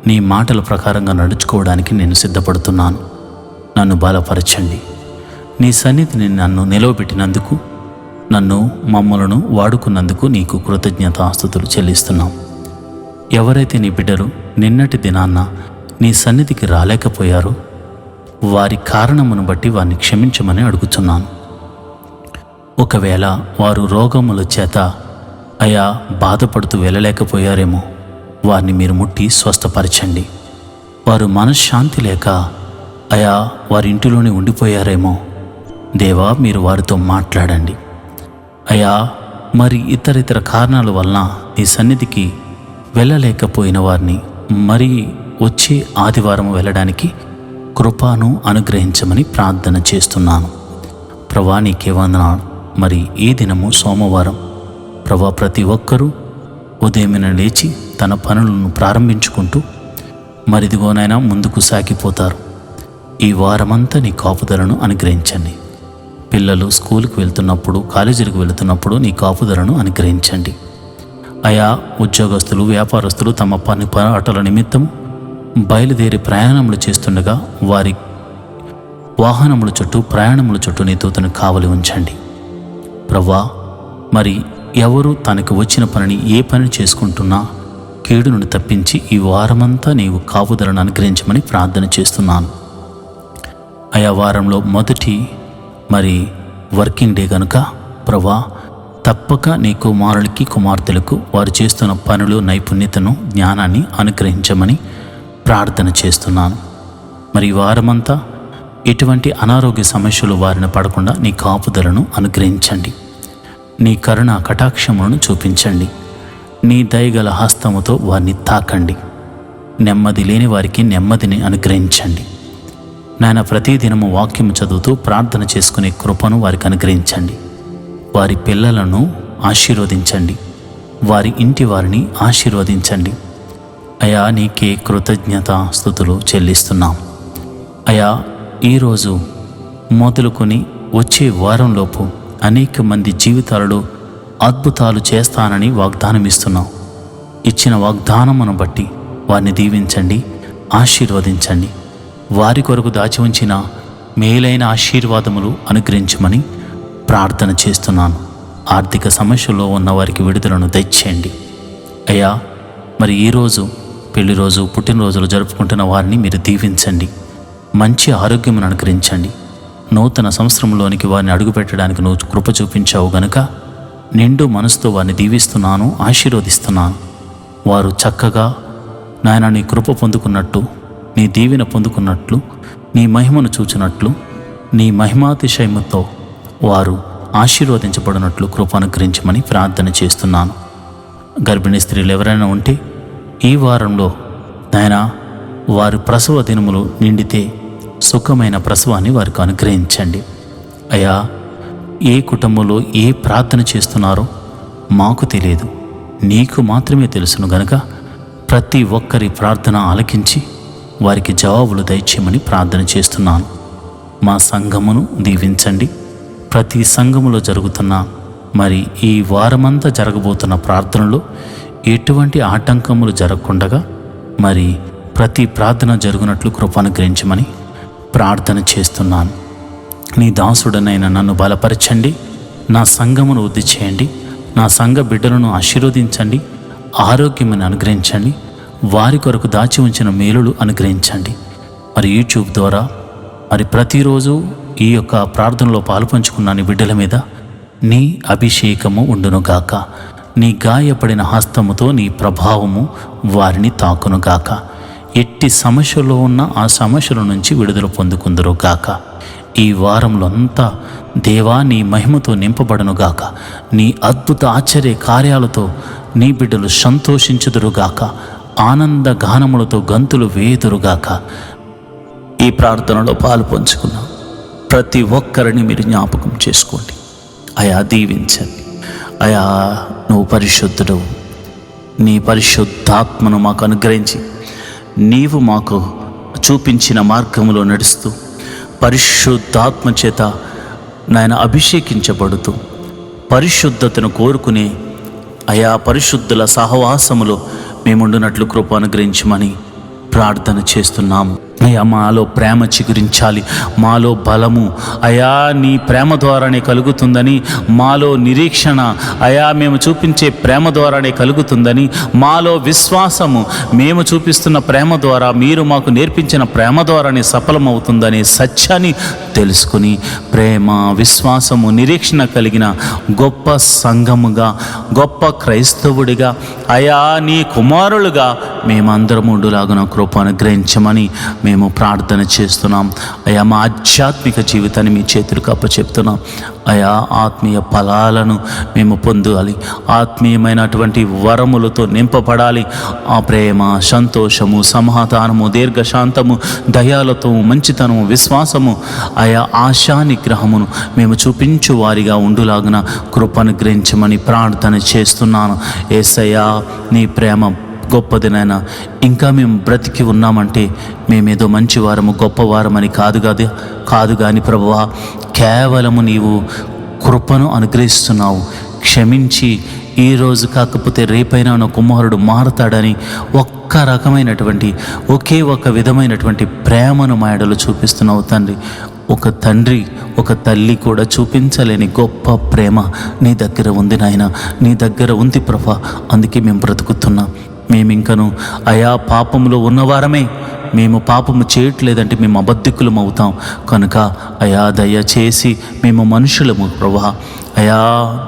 నీ మాటల ప్రకారంగా నడుచుకోవడానికి నేను సిద్ధపడుతున్నాను. నన్ను బలపరచండి. నీ సన్నిధిని నన్ను నిలవబెట్టినందుకు, మమ్మలను వాడుకున్నందుకు నీకు కృతజ్ఞతాస్తుతులు చెల్లిస్తున్నాం. ఎవరైతే నీ బిడ్డలు నిన్నటి దినాన్న నీ సన్నిధికి రాలేకపోయారో వారి కారణమును బట్టి వారిని క్షమించమని అడుగుతున్నాను. ఒకవేళ వారు రోగముల చేత అయా బాధపడుతూ వెళ్ళలేకపోయారేమో, వారిని మీరు ముట్టి స్వస్థపరచండి. వారు మనశ్శాంతి లేక అయా వారి ఇంటిలోనే ఉండిపోయారేమో, దేవా మీరు వారితో మాట్లాడండి. అయా మరి ఇతర కారణాల వలన నీ సన్నిధికి వెళ్ళలేకపోయిన వారిని మరి వచ్చే ఆదివారం వెళ్ళడానికి కృపను అనుగ్రహించమని ప్రార్థన చేస్తున్నాను. ప్రభా నీకే వందనాలు. మరి ఈ దినము సోమవారం ప్రభా, ప్రతి ఒక్కరూ ఉదయమున లేచి తన పనులను ప్రారంభించుకుంటూ మరిదిగోనైనా ముందుకు సాగిపోతారు. ఈ వారమంతా నీ కాపుదలను అనుగ్రహించండి. పిల్లలు స్కూల్కి వెళ్తున్నప్పుడు, కాలేజీలకు వెళుతున్నప్పుడు నీ కాపుదలను అనుగ్రహించండి. అయా ఉద్యోగస్తులు, వ్యాపారస్తులు తమ పని పాటల నిమిత్తం బయలుదేరి ప్రయాణములు చేస్తుండగా వారి వాహనముల చుట్టూ, ప్రయాణముల చుట్టూ నీ దూతను కావలి ఉంచండి. ప్రవ్వా, మరి ఎవరు తనకు వచ్చిన పనిని ఏ పని చేసుకుంటున్నా కీడు నుండి తప్పించి ఈ వారమంతా నీవు కాపుదలను అనుగ్రహించమని ప్రార్థన చేస్తున్నాను. ఆయా వారంలో మొదటి వర్కింగ్ డే కనుక ప్రభా, తప్పక నీ కుమారులకి, కుమార్తెలకు వారు చేస్తున్న పనులు, నైపుణ్యతను, జ్ఞానాన్ని అనుగ్రహించమని ప్రార్థన చేస్తున్నాను. ఈ వారమంతా ఎటువంటి అనారోగ్య సమస్యలు వారిని పడకుండా నీ కాపుదలను అనుగ్రహించండి. నీ కరుణ కటాక్షములను చూపించండి. నీ దయగల హస్తముతో వారిని తాకండి. నెమ్మది లేని వారికి నెమ్మదిని అనుగ్రహించండి. నాయన, ప్రతిదినము వాక్యము చదువుతూ ప్రార్థన చేసుకునే కృపను వారికి అనుగ్రహించండి. వారి పిల్లలను ఆశీర్వదించండి. వారి ఇంటి వారిని ఆశీర్వదించండి. అయా నీకే కృతజ్ఞత స్తుతులు చెల్లిస్తున్నాం. అయా ఈరోజు మొదలుకొని వచ్చే వారంలోపు అనేక మంది జీవితాలలో అద్భుతాలు చేస్తానని వాగ్దానం ఇస్తున్నాం. ఇచ్చిన వాగ్దానమును బట్టి వారిని దీవించండి, ఆశీర్వదించండి. వారి కొరకు దాచి ఉంచిన మేలైన ఆశీర్వాదములు అనుగ్రహించమని ప్రార్థన చేస్తున్నాను. ఆర్థిక సమస్యల్లో ఉన్న వారికి విడుదలను దయచేయండి. అయ్యా, ఈరోజు పెళ్లి రోజు, పుట్టినరోజులు జరుపుకుంటున్న వారిని మీరు దీవించండి. మంచి ఆరోగ్యమును అనుగ్రహించండి. నూతన సంవత్సరంలోనికి వారిని అడుగుపెట్టడానికి నువ్వు కృప చూపించావు గనుక నిండు మనసుతో వారిని దీవిస్తున్నాను, ఆశీర్వదిస్తున్నాను. వారు చక్కగా నాయన నీ కృప పొందుకున్నట్టు, నీ దీవెన పొందుకున్నట్లు, నీ మహిమను చూచినట్లు, నీ మహిమాతిశయముతో వారు ఆశీర్వదించబడినట్లు కృప అనుగ్రహించమని ప్రార్థన చేస్తున్నాను. గర్భిణీ స్త్రీలు ఎవరైనా ఉంటే ఈ వారంలో నాయన వారి ప్రసవ దినములు నిండితే సుఖమైన ప్రసవాన్ని వారికి అనుగ్రహించండి. అయ్యా, ఏ కుటుంబంలో ఏ ప్రార్థన చేస్తున్నారో మాకు తెలియదు, నీకు మాత్రమే తెలుసును గనుక ప్రతి ఒక్కరి ప్రార్థన ఆలకించి వారికి జవాబులు దయచేయమని ప్రార్థన చేస్తున్నాను. మా సంఘమును దీవించండి. ప్రతి సంఘములో జరుగుతున్న ఈ వారమంతా జరగబోతున్న ప్రార్థనలో ఎటువంటి ఆటంకములు జరగకుండా మరి ప్రతి ప్రార్థన జరుగునట్లు కృప అనుగ్రహించమని ప్రార్థన చేస్తున్నాను. నీ దాసుడనైన నన్ను బలపరచండి, నా సంఘమును వృద్ధి చేయండి, నా సంఘ బిడ్డలను ఆశీర్వదించండి, ఆరోగ్యమును అనుగ్రహించండి, వారి కొరకు దాచి ఉంచిన మేలులు అనుగ్రహించండి. మరి యూట్యూబ్ ద్వారా మరి ప్రతిరోజు ఈ యొక్క ప్రార్థనలో పాలుపంచుకున్న నీ బిడ్డల మీద నీ అభిషేకము ఉండునుగాక. నీ గాయపడిన హస్తముతో నీ ప్రభావము వారిని తాకునుగాక. ఎట్టి సమస్యలో ఉన్న ఆ సమస్యల నుంచి విడుదల పొందుకుందురుగాక. ఈ వారంలో అంతా దేవా నీ మహిమతో నింపబడునుగాక. నీ అద్భుత ఆశ్చర్య కార్యాలతో నీ బిడ్డలు సంతోషించుదురుగాక. ఆనంద గానములతో గంతులు వేయుదురుగాక. ఈ ప్రార్థనలో పాలు పంచుకున్న ప్రతి ఒక్కరిని మీరు జ్ఞాపకం చేసుకోండి. అయా దీవించండి. అయా నువ్వు పరిశుద్ధుడు, నీ పరిశుద్ధాత్మను మాకు అనుగ్రహించి నీవు మాకు చూపించిన మార్గంలో నడుస్తూ పరిశుద్ధాత్మ చేత నాయన అభిషేకించబడుతూ పరిశుద్ధతను కోరుకునే అయా పరిశుద్ధుల సహవాసములో మేముండునట్లు కృప అనుగ్రహించమని ప్రార్థన చేస్తున్నాము. అయా మాలో ప్రేమ చిగురించాలి, మాలో బలము అయా నీ ప్రేమ ద్వారానే కలుగుతుందని, మాలో నిరీక్షణ అయా మేము చూపించే ప్రేమ ద్వారానే కలుగుతుందని, మాలో విశ్వాసము మేము చూపిస్తున్న ప్రేమ ద్వారా మీరు మాకు నేర్పించిన ప్రేమ ద్వారానే సఫలమవుతుందనే సత్యాన్ని తెలుసుకుని ప్రేమ, విశ్వాసము, నిరీక్షణ కలిగిన గొప్ప సంఘముగా, గొప్ప క్రైస్తవుడిగా అయా నీ కుమారులుగా మేమందరం ఉండులాగున కృప అనుగ్రహించమని మేము ప్రార్థన చేస్తున్నాం. అయా మా ఆధ్యాత్మిక జీవితాన్ని మీ చేతులకు అప్పచెప్తున్నాం. అయా ఆత్మీయ ఫలాలను మేము పొందాలి, ఆత్మీయమైనటువంటి వరములతో నింపబడాలి. ఆ ప్రేమ, సంతోషము, సమాధానము, దీర్ఘశాంతము, దయాలతో, మంచితనము, విశ్వాసము అయా ఆశా నిగ్రహమును మేము చూపించు వారిగా ఉండులాగున కృపను గ్రహించమని ప్రార్థన చేస్తున్నాను. యేసయ్యా నీ ప్రేమ గొప్పదినైనా ఇంకా మేము బ్రతికి ఉన్నామంటే మేమేదో మంచివారము గొప్పవారమని కాదు కానీ ప్రభువా, కేవలము నీవు కృపను అనుగ్రహిస్తున్నావు. క్షమించి ఈరోజు కాకపోతే రేపైనా నా కుమారుడు మారుతాడని ఒక్క రకమైనటువంటి ఒకే ఒక విధమైనటువంటి ప్రేమను మా ఎడలో చూపిస్తున్నావు తండ్రి. ఒక తండ్రి, ఒక తల్లి కూడా చూపించలేని గొప్ప ప్రేమ నీ దగ్గర ఉంది నాయన, నీ దగ్గర ఉంది ప్రభా. అందుకే మేము బ్రతుకుతున్నాం. మేమింకను అయా పాపంలో ఉన్నవారమే, మేము పాపము చేయట్లేదంటే మేము అబద్ధికులం అవుతాం. కనుక అయా దయచేసి మేము మనుషులము ప్రభా, అయా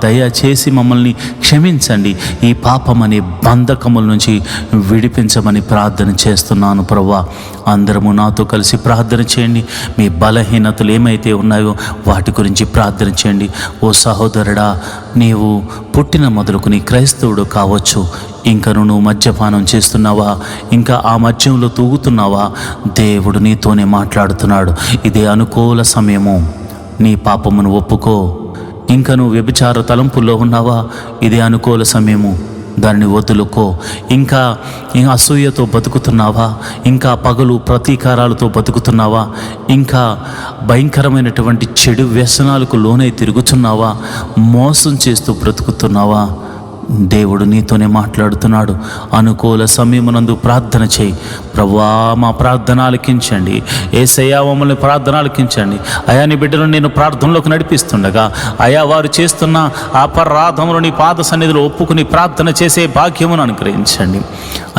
దయచేసి మమ్మల్ని క్షమించండి. ఈ పాపం అనే బంధకముల నుంచి విడిపించమని ప్రార్థన చేస్తున్నాను ప్రభా. అందరము నాతో కలిసి ప్రార్థన చేయండి. మీ బలహీనతలు ఏమైతే ఉన్నాయో వాటి గురించి ప్రార్థన చేయండి. ఓ సహోదరుడా, నీవు పుట్టిన మొదలుకుని క్రైస్తవుడు కావచ్చు, ఇంకను నువ్వు మద్యపానం చేస్తున్నావా, ఇంకా ఆ మద్యంలో తూగుతున్నావా, దేవుడు నీతోనే మాట్లాడుతున్నాడు. ఇదే అనుకూల సమయము, నీ పాపమును ఒప్పుకో. ఇంకా నువ్వు వ్యభిచార తలంపుల్లో ఉన్నావా, ఇదే అనుకూల సమయము, దాన్ని వదులుకో. ఇంకా అసూయతో బతుకుతున్నావా, ఇంకా పగలు ప్రతీకారాలతో బతుకుతున్నావా, ఇంకా భయంకరమైనటువంటి చెడు వ్యసనాలకు లోనై తిరుగుతున్నావా, మోసం చేస్తూ బ్రతుకుతున్నావా, దేవుడు నీతోనే మాట్లాడుతున్నాడు. అనుకూల సమయమునందు ప్రార్థన చేయి. ప్రభువా మా ప్రార్థన ఆలకించండి. యేసయ్యా మమ్మల్ని ప్రార్థన ఆలకించండి. అయా నీ బిడ్డలను నేను ప్రార్థనలోకి నడిపిస్తుండగా అయా వారు చేస్తున్న అపరాధములు నీ పాద సన్నిధిలో ఒప్పుకుని ప్రార్థన చేసే భాగ్యమును అనుగ్రహించండి.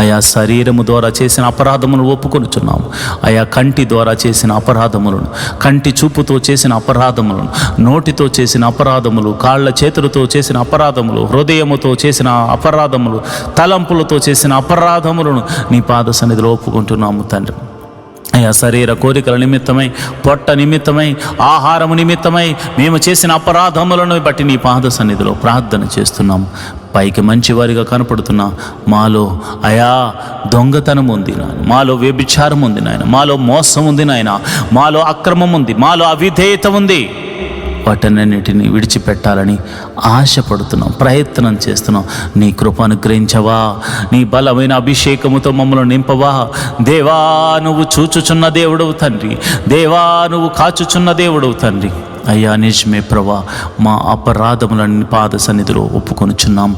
అయా శరీరము ద్వారా చేసిన అపరాధములను ఒప్పుకొనుచున్నాము. అయా కంటి ద్వారా చేసిన అపరాధములను, కంటి చూపుతో చేసిన అపరాధములను, నోటితో చేసిన అపరాధములు, కాళ్ళ చేతులతో చేసిన అపరాధములు, హృదయముతో చేసిన అపరాధములు, తలంపులతో చేసిన అపరాధములను నీ పాద సన్నిధిలో ఒప్పుకుంటున్నాము తండ్రి. అయా శరీర కోరికల నిమిత్తమై, పొట్ట నిమిత్తమై, ఆహారము నిమిత్తమై మేము చేసిన అపరాధములను బట్టి నీ పాద సన్నిధిలో ప్రార్థన చేస్తున్నాము. పైకి మంచివారిగా కనపడుతున్నా మాలో అయా దొంగతనం ఉంది నాయన, మాలో వ్యభిచారం ఉంది నాయన, మాలో మోసం ఉంది నాయన, మాలో అక్రమం ఉంది, మాలో అవిధేయత ఉంది. వాటన్నిటిని విడిచిపెట్టాలని ఆశపడుతున్నాం, ప్రయత్నం చేస్తున్నాం. నీ కృప అనుగ్రహించవా, నీ బలమైన అభిషేకముతో మమ్మల్ని నింపవా. దేవా నువ్వు చూచుచున్న దేవుడవు తండ్రి, దేవా నువ్వు కాచుచున్న దేవుడవు తండ్రి. అయ్యా నిజమే ప్రభా, మా అపరాధములన్నీ పాద సన్నిధిలో ఒప్పుకొనుచున్నాం.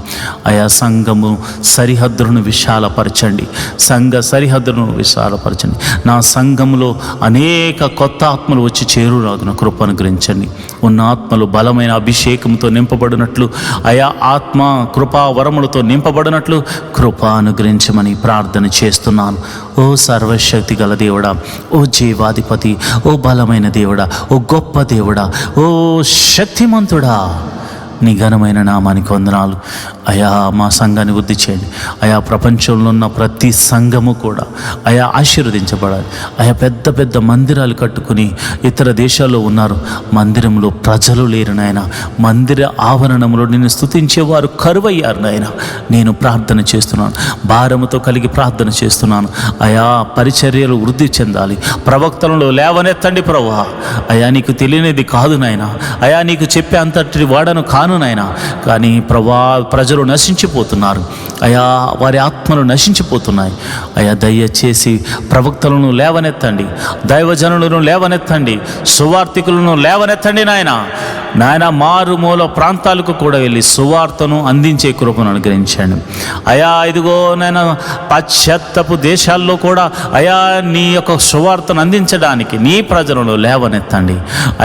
అయా సంఘము సరిహద్దులను విశాలపరచండి, సంఘ సరిహద్దులను విశాలపరచండి. నా సంఘములో అనేక కొత్త ఆత్మలు వచ్చి చేరులాగున కృప అనుగ్రహించండి. ఉన్న ఆత్మలు బలమైన అభిషేకంతో నింపబడినట్లు, అయా ఆత్మ కృపా వరములతో నింపబడినట్లు కృప అనుగ్రహించమని ప్రార్థన చేస్తున్నాను. ఓ సర్వశక్తి గల దేవుడా, ఓ జీవాధిపతి, ఓ బలమైన దేవుడా, ఓ గొప్ప దేవుడా, ఓ శక్తిమంతుడా, నీ ఘనమైన నామానికి వందనాలు. అయా మా సంఘాన్ని వృద్ధి చేయండి. అయా ప్రపంచంలో ఉన్న ప్రతి సంఘము కూడా అయా ఆశీర్వదించబడాలి. అయా పెద్ద పెద్ద మందిరాలు కట్టుకుని ఇతర దేశాల్లో ఉన్నారు, మందిరంలో ప్రజలు లేరు నాయన. మందిర ఆవరణంలో నిన్ను స్తుతించేవారు కరువయ్యారు నాయన. నేను ప్రార్థన చేస్తున్నాను, భారముతో కలిగి ప్రార్థన చేస్తున్నాను. అయా పరిచర్యలు వృద్ధి చెందాలి, ప్రవక్తలను లేవనెత్తండి ప్రభువా. అయా నీకు తెలియనిది కాదు నాయన, అయా నీకు చెప్పే అంతటి వాడను కాను నాయన. కానీ ప్రభా ప్రజలు నశించిపోతున్నారు అయా, వారి ఆత్మలు నశించిపోతున్నాయి అయా. దయచేసి ప్రవక్తలను లేవనెత్తండి, దైవజనులను లేవనెత్తండి, సువార్థికులను లేవనెత్తండి నాయన. నాయన మారుమూల ప్రాంతాలకు కూడా వెళ్ళి సువార్తను అందించే కృపను అనుగ్రహించండి అయా. ఇదిగో నాయన పాశ్చాత్యపు దేశాల్లో కూడా అయా నీ యొక్క సువార్తను అందించడానికి నీ ప్రజలను లేవనెత్తండి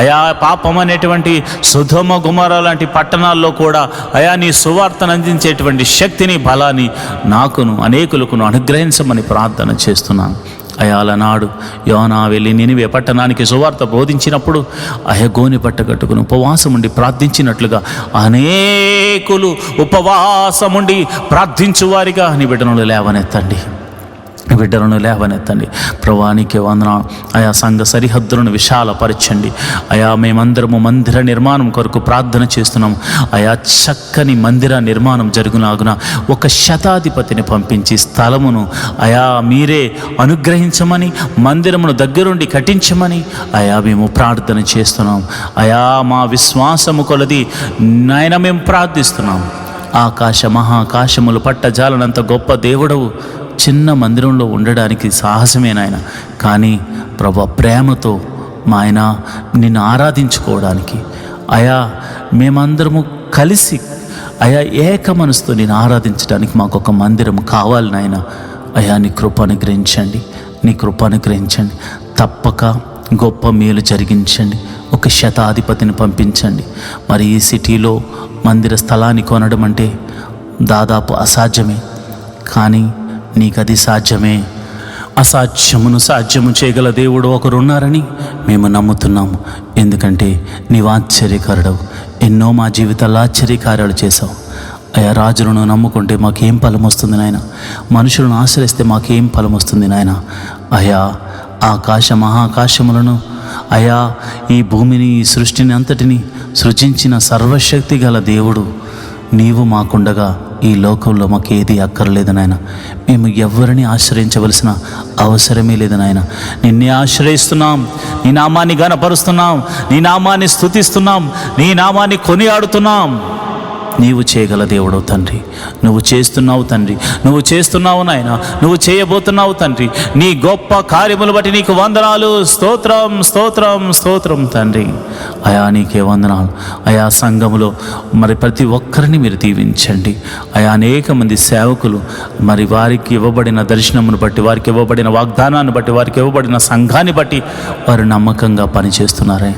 అయా. పాపం అనేటువంటి సొదొమ గొమొర్రా లాంటి పట్టణాల్లో కూడా అయా నీ సువార్తను అందించేటువంటి శక్తిని, బలాన్ని నాకును అనేకులకును అనుగ్రహించమని ప్రార్థన చేస్తున్నాను అయా. అలనాడు యోనా వెళ్ళి నినివే పట్టణానికి సువార్త బోధించినప్పుడు అయా గోని పట్ట కట్టుకుని ఉపవాసం ఉండి ప్రార్థించినట్లుగా అనేకులు ఉపవాసముండి ప్రార్థించువారిగా నీ బిడ్డలను లేవనెత్తండి, బిడ్డలను లేవనెత్తండి ప్రభానికి వందనాలు అయా. సంఘ సరిహద్దులను విశాలపరచండి అయా. మేమందరము మందిర నిర్మాణం కొరకు ప్రార్థన చేస్తున్నాము అయా. చక్కని మందిర నిర్మాణం జరుగులాగున ఒక శతాధిపతిని పంపించి స్థలమును అయా మీరే అనుగ్రహించమని, మందిరమును దగ్గరుండి కట్టించమని అయా మేము ప్రార్థన చేస్తున్నాం అయా. మా విశ్వాసము కొలది నాయన మేము ప్రార్థిస్తున్నాం. ఆకాశ మహాకాశములు పట్టజాలనంత గొప్ప దేవుడవు, చిన్న మందిరంలో ఉండడానికి సాహసమే నాయన. కానీ ప్రభు ప్రేమతో మా ఆయన నిన్ను ఆరాధించుకోవడానికి అయా మేమందరము కలిసి అయా ఏక మనసుతో నేను ఆరాధించడానికి మాకు ఒక మందిరం కావాలి నాయన. అయా నీ కృప అనుగ్రహించండి, నీ కృప అనుగ్రహించండి. తప్పక గొప్ప మేలు జరిగించండి. ఒక శతాధిపతిని పంపించండి. మరి ఈ సిటీలో మందిర స్థలాన్ని కొనడం అంటే దాదాపు అసాధ్యమే, కానీ నీకది సాధ్యమే. అసాధ్యమును సాధ్యము చేయగల దేవుడు ఒకరున్నారని మేము నమ్ముతున్నాము. ఎందుకంటే నీవు ఆశ్చర్యకారుడవు, ఎన్నో మా జీవితాల్లో ఆశ్చర్యకార్యాలు చేశావు అయా. రాజులను నమ్ముకుంటే మాకేం ఫలం వస్తుంది నాయన, మనుషులను ఆశ్రయిస్తే మాకేం ఫలం వస్తుంది నాయన. అయా ఆకాశ మహాకాశములను అయా, ఈ భూమిని, ఈ సృష్టిని అంతటిని సృజించిన సర్వశక్తి గల దేవుడు నీవు మాకుండగా ఈ లోకంలో మాకు ఏది అక్కర్లేదు నాయన. మేము ఎవరిని ఆశ్రయించవలసిన అవసరమే లేదు నాయన. నిన్నే ఆశ్రయిస్తున్నాం, నీ నామాన్ని ఘనపరుస్తున్నాం, నీ నామాన్ని స్తుతిస్తున్నాం, నీ నామాన్ని కొనియాడుతున్నాం. నీవు చేయగల దేవుడవు తండ్రి, నువ్వు చేస్తున్నావు తండ్రి, నువ్వు చేస్తున్నావు నాయన, నువ్వు చేయబోతున్నావు తండ్రి. నీ గొప్ప కార్యములు బట్టి నీకు వందనాలు. స్తోత్రం స్తోత్రం స్తోత్రం తండ్రి. అయా నీకే వందనాలు అయా. సంఘములో మరి ప్రతి ఒక్కరిని మీరు దీవించండి అయా. అనేక మంది సేవకులు మరి వారికి ఇవ్వబడిన దర్శనమును బట్టి, వారికి ఇవ్వబడిన వాగ్దానాన్ని బట్టి, వారికి ఇవ్వబడిన సంఘాన్ని బట్టి వారు నమ్మకంగా పనిచేస్తున్నారే.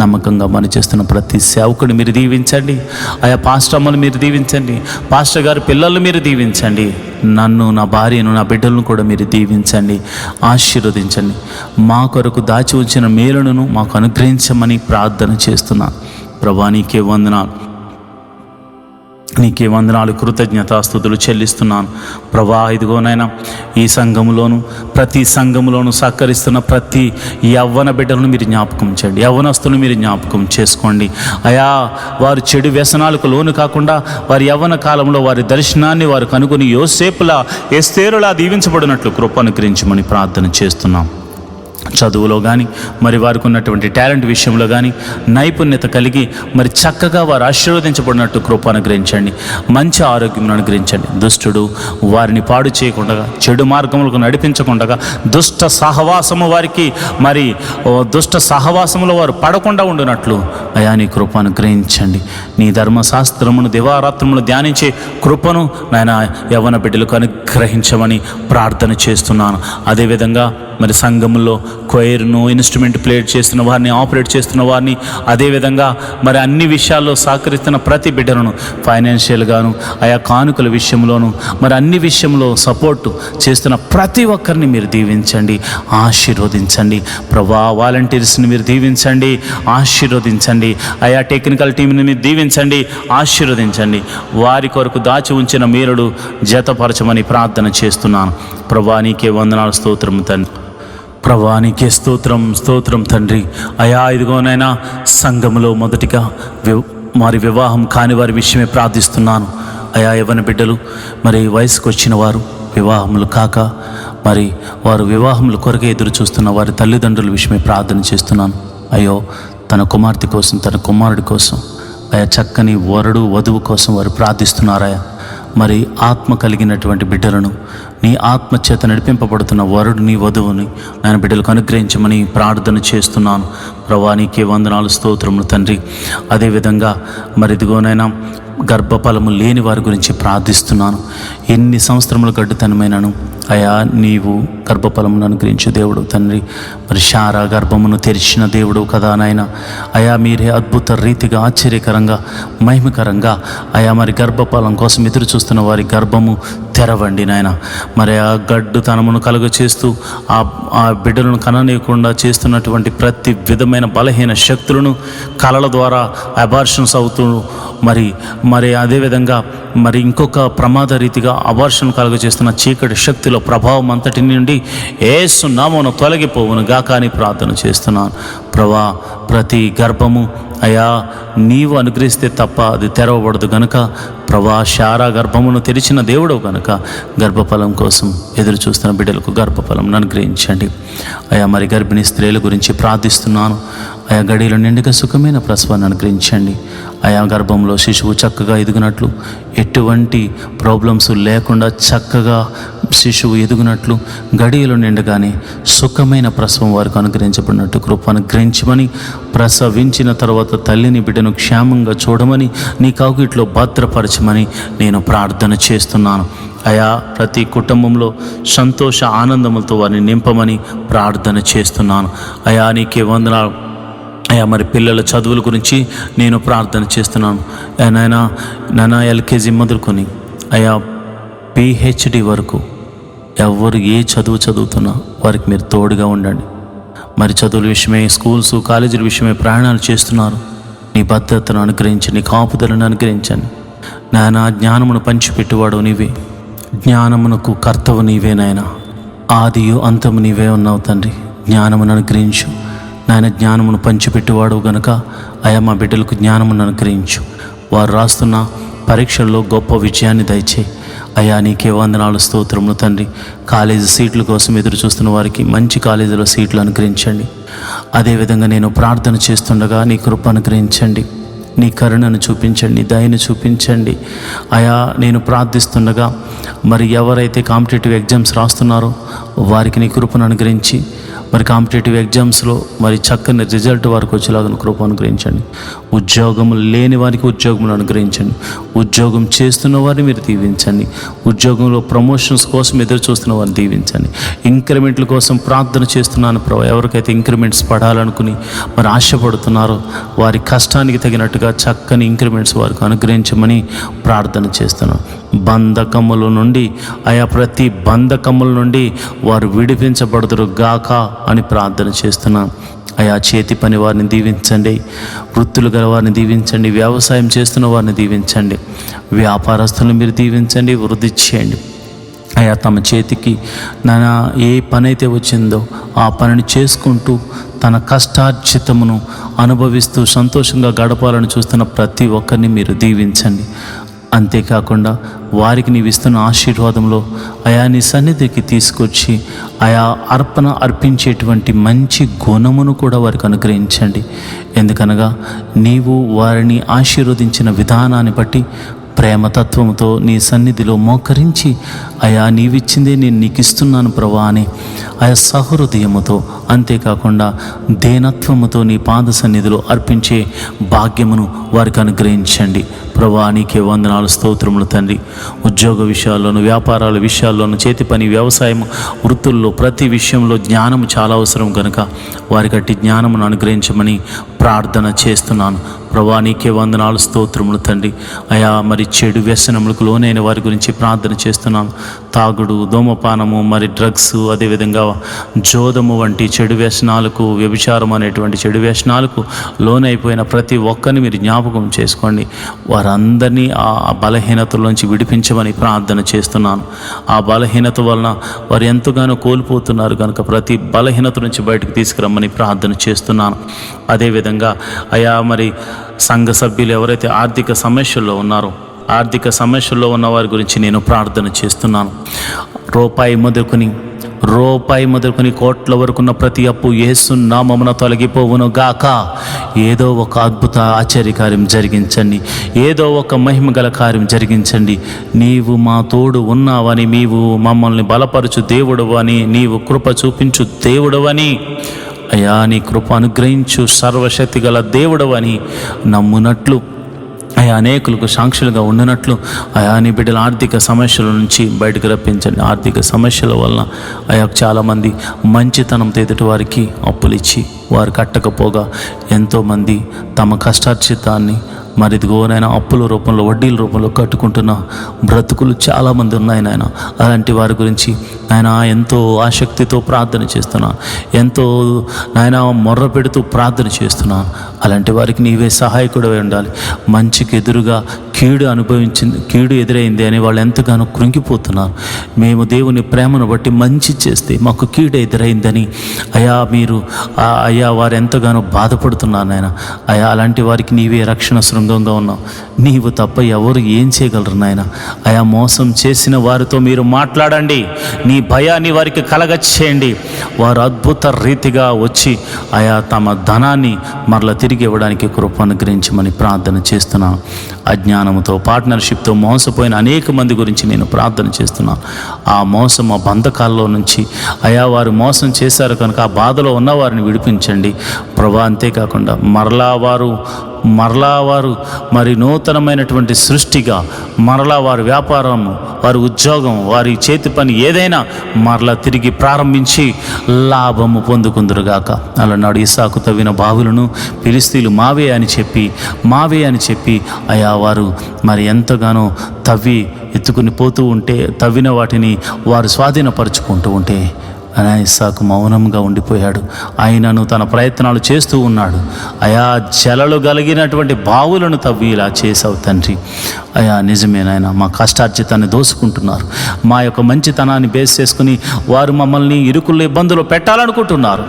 నమ్మకంగా పనిచేస్తున్న ప్రతి సేవకుడిని మీరు దీవించండి అయా. పాస్టర్ అమ్మను మీరు దీవించండి, పాస్టర్ గారి పిల్లలను మీరు దీవించండి, నన్ను, నా భార్యను, నా బిడ్డలను కూడా మీరు దీవించండి, ఆశీర్వదించండి. మా కొరకు దాచి ఉంచిన మేలును మాకు అనుగ్రహించమని ప్రార్థన చేస్తున్నాను ప్రభా. నీకే వందనాలు, నీకే వందనాలు, కృతజ్ఞతాస్తుతులు చెల్లిస్తున్నాను ప్రభా. ఇదిగోనైనా ఈ సంఘములోను, ప్రతి సంఘములోను సహకరిస్తున్న ప్రతి యవ్వన బిడ్డలను మీరు జ్ఞాపకం చేయండి, యవ్వనస్తులను మీరు జ్ఞాపకం చేసుకోండి అయా. వారు చెడు వ్యసనాలకు లోను కాకుండా వారి యవ్వన కాలంలో వారి దర్శనాన్ని వారు కనుగొని యోసేపులా, ఎస్తేరులా దీవించబడినట్లు కృప అనుగ్రహించమని ప్రార్థన చేస్తున్నాం చదువులో కానీ మరి వారికి ఉన్నటువంటి టాలెంట్ విషయంలో కానీ నైపుణ్యత కలిగి మరి చక్కగా వారు ఆశీర్వదించబడినట్టు కృప అనుగ్రహించండి. మంచి ఆరోగ్యం అనుగ్రహించండి. దుష్టుడు వారిని పాడు చేయకుండా, చెడు మార్గములకు నడిపించకుండా, దుష్ట సహవాసము వారికి మరి దుష్ట సహవాసములో వారు పడకుండా ఉండినట్లు అయా నీ కృప అనుగ్రహించండి. నీ ధర్మశాస్త్రమును దివారాత్రములు ధ్యానించే కృపను నాయన యవ్వన బిడ్డలకు అనుగ్రహించమని ప్రార్థన చేస్తున్నాను. అదేవిధంగా మరి సంఘంలో కొయిర్ను ఇన్స్ట్రుమెంట్ ప్లేట్ చేస్తున్న వారిని, ఆపరేట్ చేస్తున్న వారిని, అదేవిధంగా మరి అన్ని విషయాల్లో సహకరిస్తున్న ప్రతి బిడ్డలను ఫైనాన్షియల్గాను ఆయా కానుకల విషయంలోను మరి అన్ని విషయంలో సపోర్టు చేస్తున్న ప్రతి ఒక్కరిని మీరు దీవించండి, ఆశీర్వదించండి. ప్రభా వాలంటీర్స్ని మీరు దీవించండి, ఆశీర్వదించండి. ఆయా టెక్నికల్ టీంని మీరు దీవించండి, ఆశీర్వదించండి. వారి కొరకు దాచి ఉంచిన మీరుడు జతపరచమని ప్రార్థన చేస్తున్నాను. ప్రభా నీకే వందనాలు, స్తోత్రం తండ్రి. ప్రభా నీకే స్తోత్రం తండ్రి. అయా ఇదిగోనైనా సంఘములో మొదటిగా మరి వివాహం కాని వారి విషయమే ప్రార్థిస్తున్నాను. అయా యవ్వన బిడ్డలు మరి వయసుకు వచ్చిన వారు వివాహములు కాక మరి వారు వివాహముల కొరకే ఎదురు చూస్తున్న వారి తల్లిదండ్రుల విషయమే ప్రార్థన చేస్తున్నాను. అయ్యో తన కుమార్తె కోసం, తన కుమారుడి కోసం, అయా చక్కని వరుడు వధువు కోసం వారు ప్రార్థిస్తున్నారయా. మరి ఆత్మ కలిగినటువంటి బిడ్డలను, నీ ఆత్మ చేత నడిపింపబడుతున్న వరుడిని వధువుని ఆయన బిడ్డలకు అనుగ్రహించమని ప్రార్థన చేస్తున్నాను. ప్రభా నీకే వందనాలు, స్తోత్రములు తండ్రి. అదేవిధంగా మరి ఇదిగోనైనా గర్భఫలము లేని వారి గురించి ప్రార్థిస్తున్నాను. ఎన్ని సంవత్సరములు గడ్డుతనమైనను అయా నీవు గర్భఫలమును అనుగ్రహించు దేవుడు తండ్రి. మరి శారా గర్భమును తెరిచిన దేవుడు కదా నాయన. అయా మీరే అద్భుత రీతిగా, ఆశ్చర్యకరంగా, మహిమకరంగా అయా మరి గర్భఫలం కోసం ఎదురు చూస్తున్న వారి గర్భము తెరవండి నాయన. మరి ఆ గడ్డుతనమును కలుగ చేస్తూ ఆ బిడ్డలను కననీయకుండా చేస్తున్నటువంటి ప్రతి విధమైన బలహీన శక్తులను కలల ద్వారా అబార్షన్స్ అవుతూ మరి అదేవిధంగా మరి ఇంకొక ప్రమాద రీతిగా అబార్షన్ కలుగ చేస్తున్న చీకటి శక్తిలో ప్రభావం అంతటి నుండి యేసు నామమున తొలగిపోవును గాక అని ప్రార్థన చేస్తున్నాను. ప్రభా ప్రతి గర్భము అయా నీవు అనుగ్రహిస్తే తప్ప అది తెరవబడదు గనుక ప్రభా శారా గర్భమును తెరిచిన దేవుడు కనుక గర్భఫలం కోసం ఎదురు చూస్తున్న బిడ్డలకు గర్భఫలం అనుగ్రహించండి. అయా మరి గర్భిణీ స్త్రీల గురించి ప్రార్థిస్తున్నాను. ఆయా గడిలో నిండుగా సుఖమైన ప్రసవాన్ని అనుగ్రహించండి. ఆయా గర్భంలో శిశువు చక్కగా ఎదుగునట్లు, ఎటువంటి ప్రాబ్లమ్స్ లేకుండా చక్కగా శిశువు ఎదుగునట్లు, గడియలో నిండగానే సుఖమైన ప్రసవం వారికి అనుగ్రహించబడినట్టు కృప అనుగ్రహించమని, ప్రసవించిన తర్వాత తల్లిని బిడ్డను క్షేమంగా చూడమని, నీ కౌగిట్లో భద్రపరచమని నేను ప్రార్థన చేస్తున్నాను. అయా ప్రతి కుటుంబంలో సంతోష ఆనందములతో వారిని నింపమని ప్రార్థన చేస్తున్నాను. అయా నీకే వందనాలు. అయా మరి పిల్లల చదువుల గురించి నేను ప్రార్థన చేస్తున్నాను. నాయన ఎల్కేజీ మొదలుకొని అయా పిహెచ్డి వరకు ఎవరు ఏ చదువు చదువుతున్నా వారికి మీరు తోడుగా ఉండండి. మరి చదువుల విషయమే, స్కూల్స్ కాలేజీల విషయమే ప్రయాణాలు చేస్తున్నారు. నీ భద్రతను అనుగ్రహించండి, నీ కాపుదలను అనుగ్రహించండి. నాయన జ్ఞానమును పంచిపెట్టువాడు నీవే, జ్ఞానమునకు కర్తవు నీవే నాయన. ఆదియు అంతము నీవే ఉన్నావు తండ్రి. జ్ఞానమును అనుగ్రహించు నాయన. జ్ఞానమును పంచిపెట్టువాడు గనుక అయా మా బిడ్డలకు జ్ఞానమును అనుగ్రహించు. వారు రాస్తున్న పరీక్షల్లో గొప్ప విజయాన్ని దయచేయి. అయా నీకే వందనాలు, స్తోత్రములు తండ్రి. కాలేజీ సీట్ల కోసం ఎదురు చూస్తున్న వారికి మంచి కాలేజీలో సీట్లు అనుగ్రహించండి. అదేవిధంగా నేను ప్రార్థన చేస్తుండగా నీ కృప అనుగ్రహించండి, నీ కరుణను చూపించండి, దయను చూపించండి. అయా నేను ప్రార్థిస్తుండగా మరి ఎవరైతే కాంపిటేటివ్ ఎగ్జామ్స్ రాస్తున్నారో వారికి నీ కృపను అనుగ్రహించి మరి కాంపిటేటివ్ ఎగ్జామ్స్లో మరి చక్కని రిజల్ట్ వారికి వచ్చేలాగా కృప అనుగ్రహించండి. ఉద్యోగము లేని వారికి ఉద్యోగములు అనుగ్రహించండి. ఉద్యోగం చేస్తున్న వారిని మీరు దీవించండి. ఉద్యోగంలో ప్రమోషన్స్ కోసం ఎదురు చూస్తున్న వారిని దీవించండి. ఇంక్రిమెంట్ల కోసం ప్రార్థన చేస్తున్నాను ప్రభు. ఎవరికైతే ఇంక్రిమెంట్స్ పడాలనుకుని మరి ఆశపడుతున్నారో వారి కష్టానికి తగినట్టుగా చక్కని ఇంక్రిమెంట్స్ వారికి అనుగ్రహించమని ప్రార్థన చేస్తున్నాను. బంధకముల నుండి ఆయా ప్రతి బంధకముల నుండి వారు విడిపించబడుదురు గాక అని ప్రార్థన చేస్తున్నాను. అయా చేతి పని వారిని దీవించండి, వృత్తులు గల వారిని దీవించండి, వ్యవసాయం చేస్తున్న వారిని దీవించండి, వ్యాపారస్తులను మీరు దీవించండి, వృద్ధి చేయండి. అయా తమ చేతికి నానా ఏ పని అయితే వచ్చిందో ఆ పనిని చేసుకుంటూ తన కష్టార్జితమును అనుభవిస్తూ సంతోషంగా గడపాలని చూస్తున్న ప్రతి ఒక్కరిని మీరు దీవించండి. అంతేకాకుండా వారికి నీవు ఇస్తున్న ఆశీర్వాదంలో అయా నీ సన్నిధికి తీసుకొచ్చి ఆయా అర్పించేటువంటి మంచి గుణమును కూడా వారికి అనుగ్రహించండి. ఎందుకనగా నీవు వారిని ఆశీర్వదించిన విధానాన్ని బట్టి ప్రేమతత్వంతో నీ సన్నిధిలో మోకరించి అయా నీవిచ్చిందే నేను నీకు ఇస్తున్నాను ప్రభా అని ఆయా సహృదయముతో, అంతేకాకుండా దేనత్వముతో నీ పాద సన్నిధిలో అర్పించే భాగ్యమును వారికి అనుగ్రహించండి ప్రభా. నీకే వందనాలు, స్తోత్రములు తండ్రి. ఉద్యోగ విషయాల్లోనూ, వ్యాపారాల విషయాల్లోనూ, చేతి పని, వ్యవసాయం, వృత్తుల్లో ప్రతి విషయంలో జ్ఞానము చాలా అవసరం కనుక వారికి అట్టి జ్ఞానమును అనుగ్రహించమని ప్రార్థన చేస్తున్నాను ప్రభా. నీకే వందనాలు, స్తోత్రములు తండ్రి. అయా మరి చెడు వ్యసనములకు లోనైన వారి గురించి ప్రార్థన చేస్తున్నాను. తాగుడు, ధూమపానము, మరి డ్రగ్స్, అదేవిధంగా జోదము వంటి చెడు వ్యసనాలకు, వ్యభిచారం అనేటువంటి చెడు వ్యసనాలకు లోనైపోయిన ప్రతి ఒక్కరిని మీరు జ్ఞాపకం చేసుకోండి. వారందరినీ ఆ బలహీనతలోంచి విడిపించమని ప్రార్థన చేస్తున్నాను. ఆ బలహీనత వలన వారు ఎంతగానో కోల్పోతున్నారు కనుక ప్రతి బలహీనత నుంచి బయటకు తీసుకురమ్మని ప్రార్థన చేస్తున్నాను. అదేవిధంగా అయా మరి సంఘ సభ్యులు ఎవరైతే ఆర్థిక సమస్యల్లో ఉన్నారో, ఆర్థిక సమస్యల్లో ఉన్న వారి గురించి నేను ప్రార్థన చేస్తున్నాను. రూపాయి మొదలుకొని కోట్ల వరకున్న ప్రతి అప్పు యేసు నామమున తొలగిపోవును గాక. ఏదో ఒక అద్భుత ఆశ్చర్యకార్యం జరిగించండి, ఏదో ఒక మహిమగల కార్యం జరిగించండి. నీవు మా తోడు ఉన్నావని, నీవు మమ్మల్ని బలపరచు దేవుడు అని, నీవు కృప చూపించు దేవుడు అని, అయా నీ కృప అనుగ్రహించు సర్వశక్తి గల దేవుడు అని నమ్మునట్లు, అయా అనేకులకు సాక్షులుగా ఉండినట్లు అయా నీ బిడ్డల ఆర్థిక సమస్యల నుంచి బయటకు రప్పించండి. ఆర్థిక సమస్యల వలన అయా చాలామంది మంచితనంతో ఎదుటి వారికి అప్పులు ఇచ్చి వారు కట్టకపోగా ఎంతోమంది తమ కష్టార్జితాన్ని మరి ఇదిగోనైనా అప్పుల రూపంలో, వడ్డీల రూపంలో కట్టుకుంటున్న బ్రతుకులు చాలామంది ఉన్నాయి నాయన. అలాంటి వారి గురించి నాయన ఎంతో ఆసక్తితో ప్రార్థన చేస్తున్నాను, ఎంతో నాయన మొర్ర పెడుతూ ప్రార్థన చేస్తున్నాను. అలాంటి వారికి నీవే సహాయకుడివై ఉండాలి. మంచికి ఎదురుగా కీడు ఎదురైంది అని వాళ్ళు ఎంతగానో కృంగిపోతున్నారు. మేము దేవుని ప్రేమను బట్టి మంచి చేస్తే మాకు కీడు ఎదురైందని అయా వారు ఎంతగానో బాధపడుతున్నారు నాయన. అయా అలాంటి వారికి నీవే రక్షణ శృంగంగా ఉన్నావు. నీవు తప్ప ఎవరు ఏం చేయగలరు నాయన. అయా మోసం చేసిన వారితో మీరు మాట్లాడండి, నీ భయాన్ని వారికి కలగచేయండి. వారు అద్భుత రీతిగా వచ్చి అయా తమ ధనాన్ని మరలా తిరిగి ఇవ్వడానికి కృప అనుగ్రహించమని ప్రార్థన చేస్తున్నాను. అజ్ఞానంతో, పార్ట్నర్షిప్తో మోసపోయిన అనేక మంది గురించి నేను ప్రార్థన చేస్తున్నాను. ఆ మోసం, ఆ బంధకాల్లో నుంచి అయా వారు మోసం చేశారు కనుక ఆ బాధలో ఉన్న వారిని విడిపించండి ప్రభా. అంతేకాకుండా మరలా వారు మరి నూతనమైనటువంటి సృష్టిగా మరలా వారి వ్యాపారం, వారి ఉద్యోగం, వారి చేతి పని ఏదైనా మరలా తిరిగి ప్రారంభించి లాభము పొందుకుందురుగాక. అలనాడు ఇస్సాకు తవ్విన బావులను ఫిలిష్తీయులు మావే అని చెప్పి అయా వారు మరి ఎంతగానో తవ్వి ఎత్తుకుని పోతూ ఉంటే, తవ్విన వాటిని వారు స్వాధీనపరుచుకుంటూ ఉంటే ఇస్సాకు మౌనంగా ఉండిపోయాడు. ఆయనను తన ప్రయత్నాలు చేస్తూ ఉన్నాడు. అయా జలలు కలిగినటువంటి బావులను తవ్వి ఇలా చేసావు తండ్రి. అయా నిజమేనాయన, మా కష్టార్జితాన్ని దోసుకుంటున్నారు. మా యొక్క మంచితనాన్ని బేస్ చేసుకుని వారు మమ్మల్ని ఇరుకుల్లో ఇబ్బందులు పెట్టాలనుకుంటున్నారు.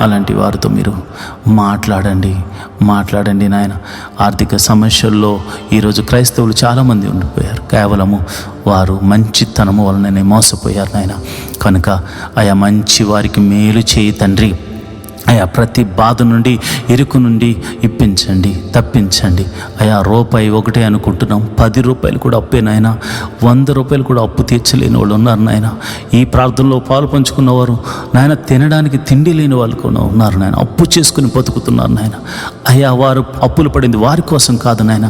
అలాంటి వారితో మీరు మాట్లాడండి నాయన. ఆర్థిక సమస్యల్లో ఈరోజు క్రైస్తవులు చాలామంది ఉండిపోయారు. కేవలము వారు మంచితనము వలననే మోసపోయారు నాయన. కనుక ఆయా మంచి వారికి మేలు చేయి తండ్రి. అయా ప్రతి బాధ నుండి, ఇరుకు నుండి ఇప్పించండి, తప్పించండి. అయా రూపాయి ఒకటే అనుకుంటున్నాం, 10 రూపాయలు కూడా అప్పే నాయన, 100 రూపాయలు కూడా అప్పు తీర్చలేని వాళ్ళు ఉన్నారు నాయన. ఈ ప్రార్థనలో పాలు పంచుకున్నవారు నాయన తినడానికి తిండి లేని వాళ్ళు కూడా ఉన్నారు నాయన. అప్పు చేసుకుని బతుకుతున్నారు నాయన. అయా వారు అప్పులు పడింది వారి కోసం కాదు నాయన,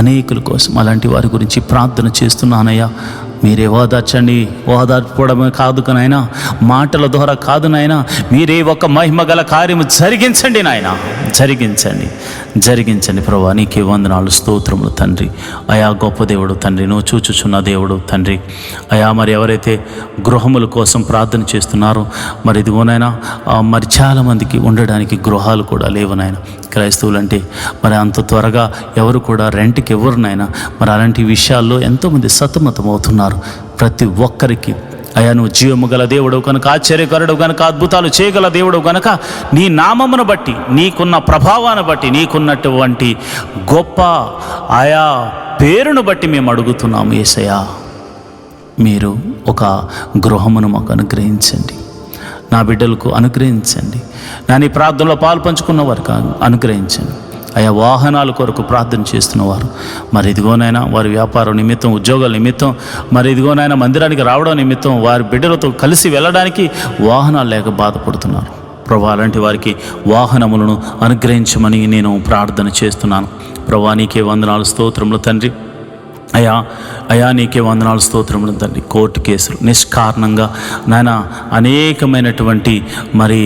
అనేకుల కోసం. అలాంటి వారి గురించి ప్రార్థన చేస్తున్నానయ్యా. మీరే ఓదార్చండి. ఓదార్పడమే కాదు నాయన, మాటల ద్వారా కాదు నాయన, మీరే ఒక మహిమగల కార్యము జరిగించండి నాయన. జరిగించండి ప్రభా. నీకే వందనాలు, స్తోత్రములు తండ్రి. అయా గొప్ప దేవుడు తండ్రి, నువ్వు చూచుచున్న దేవుడు తండ్రి. అయా మరి ఎవరైతే గృహముల కోసం ప్రార్థన చేస్తున్నారో మరి ఇదిగోనైనా మరి చాలామందికి ఉండడానికి గృహాలు కూడా లేవు నాయన. క్రైస్తవులు అంటే మరి అంత త్వరగా ఎవరు కూడా రెంట్కి ఎవరు నాయన. మరి అలాంటి విషయాల్లో ఎంతోమంది సతమతం అవుతున్నారు. ప్రతి ఒక్కరికి అయా నువ్వు జీవము గల దేవుడు కనుక, ఆశ్చర్యకరుడు కనుక, అద్భుతాలు చేయగల దేవుడు కనుక, నీ నామమును బట్టి, నీకున్న ప్రభావాన్ని బట్టి, నీకున్నటువంటి గొప్ప ఆయా పేరును బట్టి మేము అడుగుతున్నాము యేసయ్యా, మీరు ఒక గృహమును మాకు అనుగ్రహించండి, నా బిడ్డలకు అనుగ్రహించండి, నా నీ ప్రార్థనలో పాలు పంచుకున్న వారికి అనుగ్రహించండి. అయా వాహనాల కొరకు ప్రార్థన చేస్తున్నవారు మరి ఇదిగోనైనా వారి వ్యాపారం నిమిత్తం, ఉద్యోగాల నిమిత్తం, మరి ఇదిగోనైనా మందిరానికి రావడం నిమిత్తం, వారి బిడ్డలతో కలిసి వెళ్ళడానికి వాహనాలు లేక బాధపడుతున్నారు ప్రభా. అలాంటి వారికి వాహనములను అనుగ్రహించమని నేను ప్రార్థన చేస్తున్నాను ప్రభా. నీకే వందనాలు, స్తోత్రములు తండ్రి. అయా నీకే వందనాలు, స్తోత్రములు తండ్రి. కోర్టు కేసులు నిష్కారణంగా నాయన అనేకమైనటువంటి మరి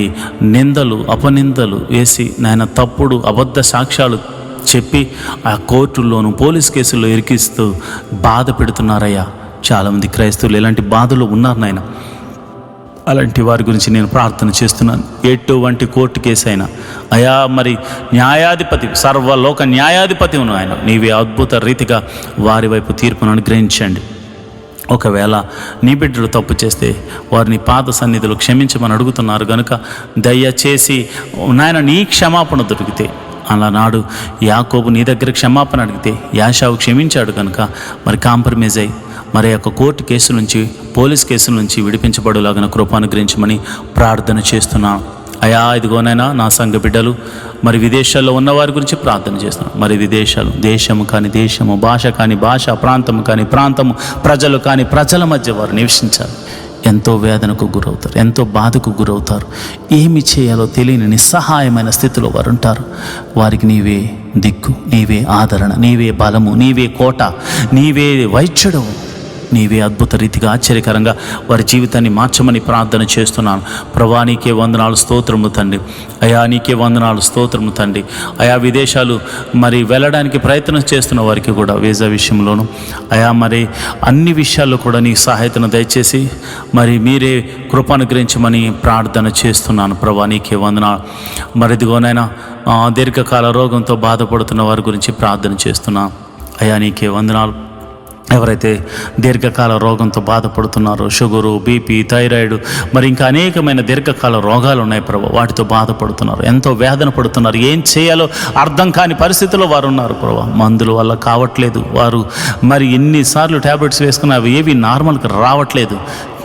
నిందలు, అపనిందలు వేసి నాయన తప్పుడు అబద్ధ సాక్ష్యాలు చెప్పి ఆ కోర్టుల్లోనూ పోలీస్ కేసుల్లో ఇరికిస్తూ బాధ పెడుతున్నారయ్యా. చాలామంది క్రైస్తవులు ఇలాంటి బాధలు ఉన్నారు నాయన. అలాంటి వారి గురించి నేను ప్రార్థన చేస్తున్నాను. ఎటువంటి కోర్టు కేసు అయినా అయా మరి న్యాయాధిపతి, సర్వలోక న్యాయాధిపతి ఉన్న ఆయన నీవే అద్భుత రీతిగా వారి వైపు తీర్పును అనుగ్రహించండి. ఒకవేళ నీ బిడ్డలు తప్పు చేస్తే వారిని పాద సన్నిధిలో క్షమించమని అడుగుతున్నారు కనుక దయచేసి నాయన నీ క్షమాపణ దొరికితే, అలనాడు యాకోబు నీ దగ్గర క్షమాపణ అడిగితే యాషావు క్షమించాడు కనుక మరి కాంప్రమైజ్ అయ్యి మరి యొక్క కోర్టు కేసు నుంచి, పోలీస్ కేసుల నుంచి విడిపించబడేలాగా కృప అనుగ్రహించమని ప్రార్థన చేస్తున్నాను. అయా ఇదిగోనైనా నా సంఘ బిడ్డలు మరి విదేశాల్లో ఉన్నవారి గురించి ప్రార్థన చేస్తున్నాను. మరి విదేశాలు, దేశము కాని దేశము, భాష కాని భాష, ప్రాంతము కాని ప్రాంతము, ప్రజలు కాని ప్రజల మధ్య వారు నివసించాలి. ఎంతో వేదనకు గురవుతారు, ఎంతో బాధకు గురవుతారు. ఏమి చేయాలో తెలియని నిస్సహాయమైన స్థితిలో వారు ఉంటారు. వారికి నీవే దిక్కు, నీవే ఆదరణ, నీవే బలము, నీవే కోట, నీవే వైద్యుడవు, నీవే అద్భుత రీతిగా ఆశ్చర్యకరంగా వారి జీవితాన్ని మార్చమని ప్రార్థన చేస్తున్నాను ప్రభా. నీకే వందనాలు, స్తోత్రము తండ్రి. అయా నీకే వందనాలు, స్తోత్రము తండ్రి. అయా విదేశాలు మరి వెళ్ళడానికి ప్రయత్నం చేస్తున్న వారికి కూడా వీసా విషయంలోనూ అయా మరి అన్ని విషయాల్లో కూడా నీ సహాయతను దయచేసి మరి మీరే కృప అనుగ్రహించమని ప్రార్థన చేస్తున్నాను ప్రభా. నీకే వందనాలు. మరి ఇదిగోనైనా దీర్ఘకాల రోగంతో బాధపడుతున్న వారి గురించి ప్రార్థన చేస్తున్నాను. అయా నీకే వందనాలు. ఎవరైతే దీర్ఘకాల రోగంతో బాధపడుతున్నారో, షుగరు, బీపీ, థైరాయిడ్, మరి ఇంకా అనేకమైన దీర్ఘకాల రోగాలు ఉన్నాయి ప్రభు, వాటితో బాధపడుతున్నారు, ఎంతో వేదన పడుతున్నారు. ఏం చేయాలో అర్థం కాని పరిస్థితుల్లో వారు ఉన్నారు ప్రభు. మందుల వల్ల కావట్లేదు, వారు మరి ఎన్నిసార్లు ట్యాబ్లెట్స్ వేసుకున్నా అవి ఏవి నార్మల్గా రావట్లేదు.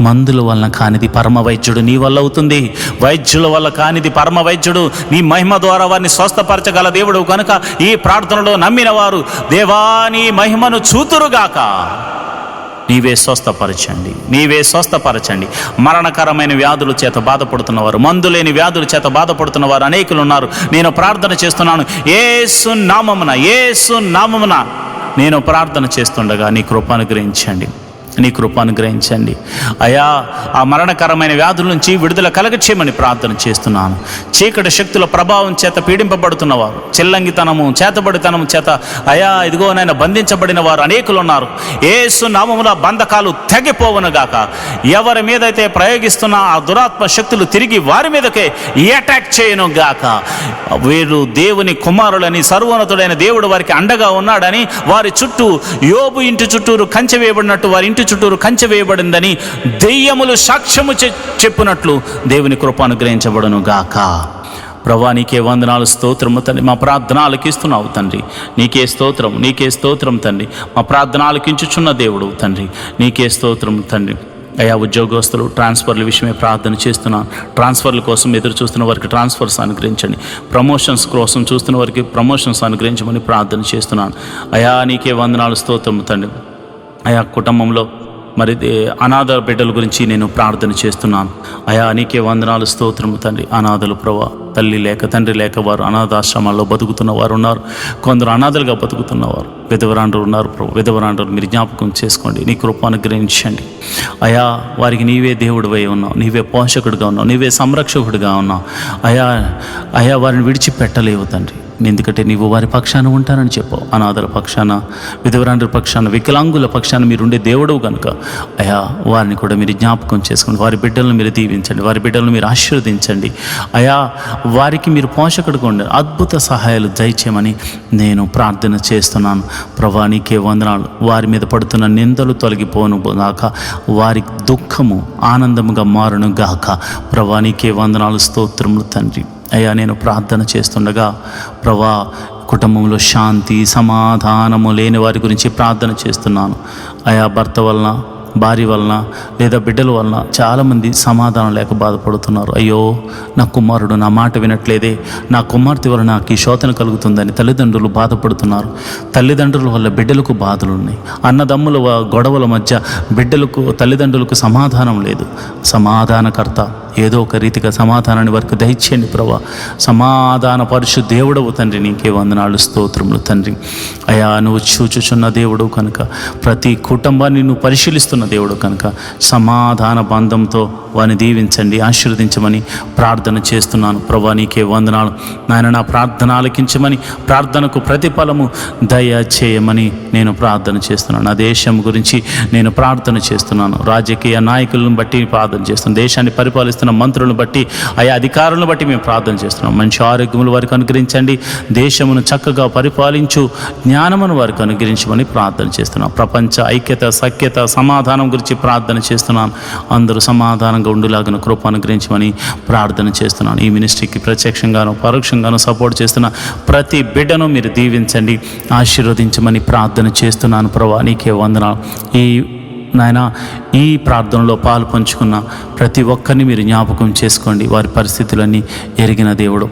మందుల వల్ల కానిది పరమ వైద్యుడు నీ వల్ల అవుతుంది. వైద్యుల వల్ల కానిది పరమ వైద్యుడు నీ మహిమ ద్వారా వారిని స్వస్థపరచగల దేవుడు కనుక ఈ ప్రార్థనలో నమ్మిన వారు దేవా నీ మహిమను చూతురుగాక. నీవే స్వస్థపరచండి, నీవే స్వస్థపరచండి. మరణకరమైన వ్యాధుల చేత బాధపడుతున్నవారు, మందులేని వ్యాధుల చేత బాధపడుతున్నవారు అనేకులు ఉన్నారు. నేను ప్రార్థన చేస్తున్నాను యేసు నామమున, యేసు నామమున నేను ప్రార్థన చేస్తుండగా నీ కృప అనుగ్రహించండి, నీ కృప అనుగ్రహించండి. అయా ఆ మరణకరమైన వ్యాధుల నుంచి విడుదల కలగచేయమని ప్రార్థన చేస్తున్నాను. చీకటి శక్తుల ప్రభావం చేత పీడింపబడుతున్నవారు, చిల్లంగితనము, చేతబడితనము చేత అయా ఇదిగోనైనా బంధించబడిన వారు అనేకులు ఉన్నారు. యేసు నామమున బంధకాలు తెగిపోవునుగాక. ఎవరి మీదైతే ప్రయోగిస్తున్న ఆ దురాత్మ శక్తులు తిరిగి వారి మీదకే అటాక్ చేయను గాక. వీరు దేవుని కుమారులని, సర్వోన్నతుడైన దేవుడు వారికి అండగా ఉన్నాడని వారి చుట్టూ యోబు ఇంటి చుట్టూరు కంచె వేయబడినట్టు వారి ఇంటి చుట్టూరు కంచె వేయబడిందని దెయ్యములు సాక్ష్యము చెప్పినట్లు దేవుని కృప అనుగ్రహించబడును గాక. ప్రభా నీకే వందనాలు, స్తోత్రము తండ్రి. మా ప్రార్థన ఆలకిస్తున్నావు తండ్రి, నీకే స్తోత్రం, నీకే స్తోత్రం తండ్రి. మా ప్రార్థన ఆలకించుచున్న దేవుడు తండ్రి, నీకే స్తోత్రం తండ్రి. అయా ఉద్యోగస్తులు ట్రాన్స్ఫర్ల విషయమే ప్రార్థన చేస్తున్నాను. ట్రాన్స్ఫర్ల కోసం ఎదురు చూస్తున్న వారికి ట్రాన్స్ఫర్స్ అనుగ్రహించండి. ప్రమోషన్స్ కోసం చూస్తున్న వారికి ప్రమోషన్స్ అనుగ్రహించమని ప్రార్థన చేస్తున్నాను. అయా నీకే వందనాలు, స్తోత్రము తండ్రి. అయా కుటుంబంలో మరి అనాథ బిడ్డల గురించి నేను ప్రార్థన చేస్తున్నాను. అయా నీకే వందనాలు, స్తోత్రము తండ్రి. అనాథలు ప్రభా, తల్లి లేక తండ్రి లేక వారు అనాథాశ్రమాల్లో బతుకుతున్న వారు ఉన్నారు. కొందరు అనాథలుగా బతుకుతున్నవారు, విధవరాండ్రులు ఉన్నారు ప్రభు. విధవరాండ్రులు మీరు జ్ఞాపకం చేసుకోండి, నీ కృప అనుగ్రహించండి. అయా వారికి నీవే దేవుడివై ఉన్నావు, నీవే పోషకుడిగా ఉన్నావు, నీవే సంరక్షకుడిగా ఉన్నావు. అయా వారిని విడిచిపెట్టలేవు తండ్రి, ఎందుకంటే నీవు వారి పక్షాన ఉంటానని చెప్పావు. అనాథల పక్షాన, విధవరాండ్రుల పక్షాన, వికలాంగుల పక్షాన మీరుండే దేవుడవు కనుక అయా వారిని కూడా మీరు జ్ఞాపకం చేసుకోండి. వారి బిడ్డలను మీరు దీవించండి, వారి బిడ్డలను మీరు ఆశీర్వదించండి. అయా వారికి మీరు పోషకుడిగా ఉండండి, అద్భుత సహాయాలు దయచేయమని నేను ప్రార్థన చేస్తున్నాను ప్రభా. నీకే వందనాలు. వారి మీద పడుతున్న నిందలు తొలగిపోను గాక, వారి దుఃఖము ఆనందముగా మారును గాక. ప్రభా నీకే వందనాలు, స్తోత్రములు తండ్రి. అయ్యా నేను ప్రార్థన చేస్తుండగా ప్రభా కుటుంబంలో శాంతి సమాధానము లేని వారి గురించి ప్రార్థన చేస్తున్నాను. అయా భర్త వలన, భార్య వలన, లేదా బిడ్డల వలన చాలామంది సమాధానం లేక బాధపడుతున్నారు. అయ్యో, నా కుమారుడు నా మాట వినట్లేదే, నా కుమార్తె వలన నాకు ఈ శోధన కలుగుతుందని తల్లిదండ్రులు బాధపడుతున్నారు. తల్లిదండ్రుల వల్ల బిడ్డలకు బాధలు ఉన్నాయి. అన్నదమ్ముల గొడవల మధ్య బిడ్డలకు, తల్లిదండ్రులకు సమాధానం లేదు. సమాధానకర్త ఏదో ఒక రీతిగా సమాధానాన్ని వారికి దయచేయండి ప్రభా. సమాధాన పరుషు దేవుడవు తండ్రి, నీకే వందనాలు, స్తోత్రములు తండ్రి. అయా, నువ్వు చూచుచున్న దేవుడు కనుక, ప్రతి కుటుంబాన్ని నువ్వు పరిశీలిస్తున్న దేవుడు కనుక సమాధాన బంధంతో వారిని దీవించండి, ఆశీర్వదించమని ప్రార్థన చేస్తున్నాను ప్రభా. నీకే వందనాలు నాయన. నా ప్రార్థన ఆలకించమని, ప్రార్థనకు ప్రతిఫలము దయచేయమని నేను ప్రార్థన చేస్తున్నాను. నా దేశం గురించి నేను ప్రార్థన చేస్తున్నాను. రాజకీయ నాయకులను బట్టి ప్రార్థన చేస్తున్నాను. దేశాన్ని పరిపాలిస్తున్న మంత్రులను బట్టి, ఆయా అధికారులను బట్టి మేము ప్రార్థన చేస్తున్నాం. మంచి ఆరోగ్యములు వారికి అనుగ్రహించండి. దేశమును చక్కగా పరిపాలించు జ్ఞానమును వారికి అనుగ్రహించమని ప్రార్థన చేస్తున్నాం. ప్రపంచ ఐక్యత, సఖ్యత, సమాధానం గురించి ప్రార్థన చేస్తున్నాను. అందరూ సమాధానంగా ఉండులాగిన కృప అనుగ్రహించమని ప్రార్థన చేస్తున్నాను. ఈ మినిస్ట్రీకి ప్రత్యక్షంగాను పరోక్షంగాను సపోర్ట్ చేస్తున్న ప్రతి బిడ్డను మీరు దీవించండి, ఆశీర్వదించమని ప్రార్థన చేస్తున్నాను ప్రభా. నీకే వందనాలు. నాయన, ఈ ప్రార్థనలో పాలు పంచుకున్న ప్రతి ఒక్కరిని మీరు జ్ఞాపకం చేసుకోండి. వారి పరిస్థితులన్నీ ఎరిగిన దేవుడు.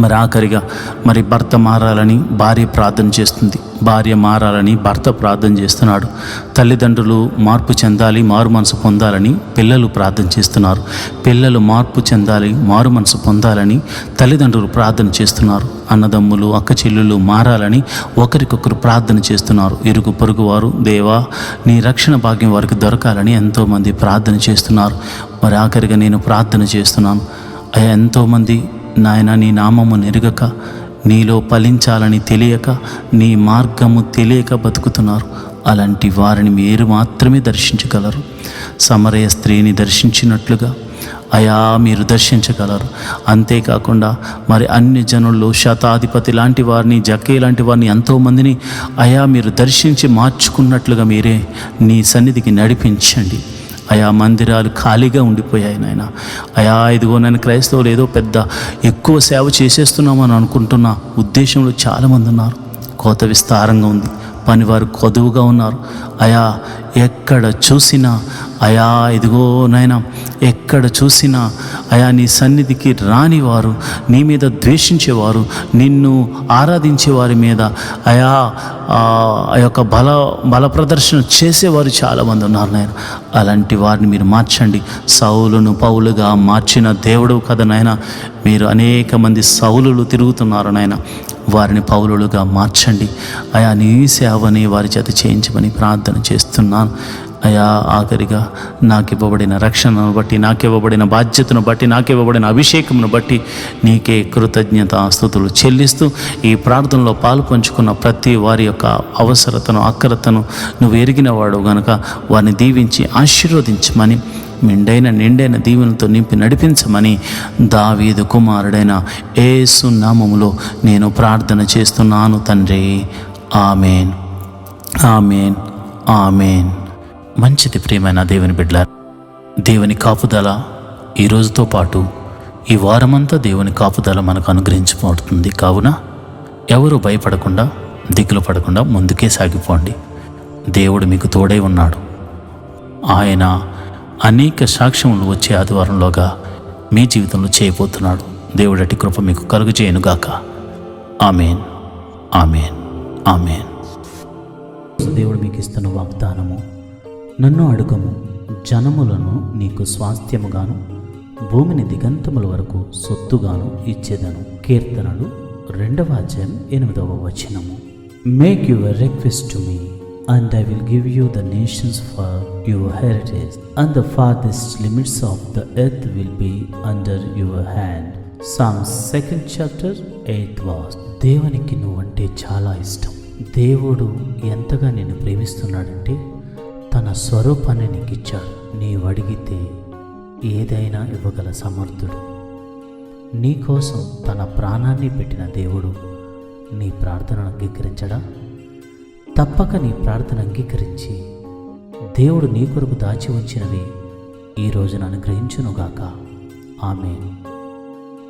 మరి ఆఖరిగా మరి భర్త మారాలని భార్య ప్రార్థన చేస్తుంది, భార్య మారాలని భర్త ప్రార్థన చేస్తున్నాడు. తల్లిదండ్రులు మార్పు చెందాలి, మారు మనసు పొందాలని పిల్లలు ప్రార్థన చేస్తున్నారు. పిల్లలు మార్పు చెందాలి, మారు మనసు పొందాలని తల్లిదండ్రులు ప్రార్థన చేస్తున్నారు. అన్నదమ్ములు, అక్క చెల్లెళ్ళు మారాలని ఒకరికొకరు ప్రార్థన చేస్తున్నారు. ఇరుగు పొరుగు వారు, దేవా నీ రక్షణ భాగ్యం వారికి దొరకాలని ఎంతోమంది ప్రార్థన చేస్తున్నారు. మరి ఆఖరిగా నేను ప్రార్థన చేస్తున్నాను. ఎంతోమంది నాయన నీ నామము నెరుగక, నీలో ఫలించాలని తెలియక, నీ మార్గము తెలియక బతుకుతున్నారు. అలాంటి వారిని మీరు మాత్రమే దర్శించగలరు. సమరయ స్త్రీని దర్శించినట్లుగా అయా మీరు దర్శించగలరు. అంతేకాకుండా మరి అన్ని జనుల్లో శతాధిపతి లాంటి వారిని, జక్కే లాంటి వారిని, ఎంతోమందిని అయా మీరు దర్శించి మార్చుకున్నట్లుగా మీరే నీ సన్నిధికి నడిపించండి. అయా మందిరాలు ఖాళీగా ఉండిపోయాయి నాయన. అయా ఇదిగో నేను క్రైస్తవులు ఏదో పెద్ద ఎక్కువ సేవ చేసేస్తున్నామని అనుకుంటున్న ఉద్దేశంలో చాలామంది ఉన్నారు. కోత విస్తారంగా ఉంది, పనివారు కొదువుగా ఉన్నారు. అయా ఎక్కడ చూసినా అయా ఇదిగో నాయన, ఎక్కడ చూసినా అయా నీ సన్నిధికి రానివారు, నీ మీద ద్వేషించేవారు, నిన్ను ఆరాధించే వారి మీద అయా ఆ యొక్క బల ప్రదర్శన చేసేవారు చాలామంది ఉన్నారు నాయన. అలాంటి వారిని మీరు మార్చండి. సౌలును పౌలుగా మార్చిన దేవుడు కదా నాయన. మీరు అనేక మంది సౌలులు తిరుగుతున్నారు నాయన, వారిని పౌలులుగా మార్చండి. అయా నీ సేవని వారి చేత చేయించమని ప్రార్థన చేస్తున్నాను. అయా ఆఖరిగా నాకు ఇవ్వబడిన రక్షణను బట్టి, నాకు ఇవ్వబడిన బాధ్యతను బట్టి, నాకు ఇవ్వబడిన అభిషేకమును బట్టి నీకే కృతజ్ఞత స్తుతులు చెల్లిస్తూ ఈ ప్రార్థనలో పాలు పంచుకున్న ప్రతి వారి యొక్క అవసరతను, అక్కరతను నువ్వు ఎరిగినవాడు గనుక వారిని దీవించి ఆశీర్వదించమని, నిండైన దీవెనతో నింపి నడిపించమని దావీదు కుమారుడైన యేసు నామములో నేను ప్రార్థన చేస్తున్నాను తండ్రి. ఆమేన్, ఆమేన్, ఆమేన్. మంచిది ప్రియమైన దేవుని బిడ్డలారా, దేవుని కాపుదల ఈ రోజుతో పాటు ఈ వారమంతా దేవుని కాపుదల మనకు అనుగ్రహించబడుతుంది. కావున ఎవరు భయపడకుండా, దిగులు పడకుండా ముందుకే సాగిపోండి. దేవుడు మీకు తోడై ఉన్నాడు. ఆయన అనేక సాక్ష్యములు వచ్చే ఆదివారంలోగా మీ జీవితంలో చేయబోతున్నాడు. దేవుడటి కృప మీకు కలుగజేయునుగాక. ఆమేన్, ఆమేన్, ఆమేన్. దేవుడు మీకు ఇస్తున్న వాగ్దానము, నన్ను అడుగము, జనములను నీకు స్వాస్థ్యముగాను, భూమిని దిగంతముల వరకు సొత్తుగాను ఇచ్చేదను. కీర్తనలు 2:8. Make your request to me and I will give you the nations for your heritage, and the farthest limits of the earth will be under your hand. Psalms 2nd chapter 8th verse. దేవునికి నువ్వంటే చాలా ఇష్టం. దేవుడు ఎంతగా నిన్ను ప్రేమిస్తున్నాడంటే తన స్వరూపాన్ని నీకు ఇచ్చాడు. నీవు అడిగితే ఏదైనా ఇవ్వగల సమర్థుడు. నీకోసం తన ప్రాణాన్ని పెట్టిన దేవుడు నీ ప్రార్థనను అంగీకరించడా? తప్పక నీ ప్రార్థన అంగీకరించి దేవుడు నీ కొరకు దాచి ఉంచినవి ఈ రోజున అనుగ్రహించునుగాక. ఆమేన్.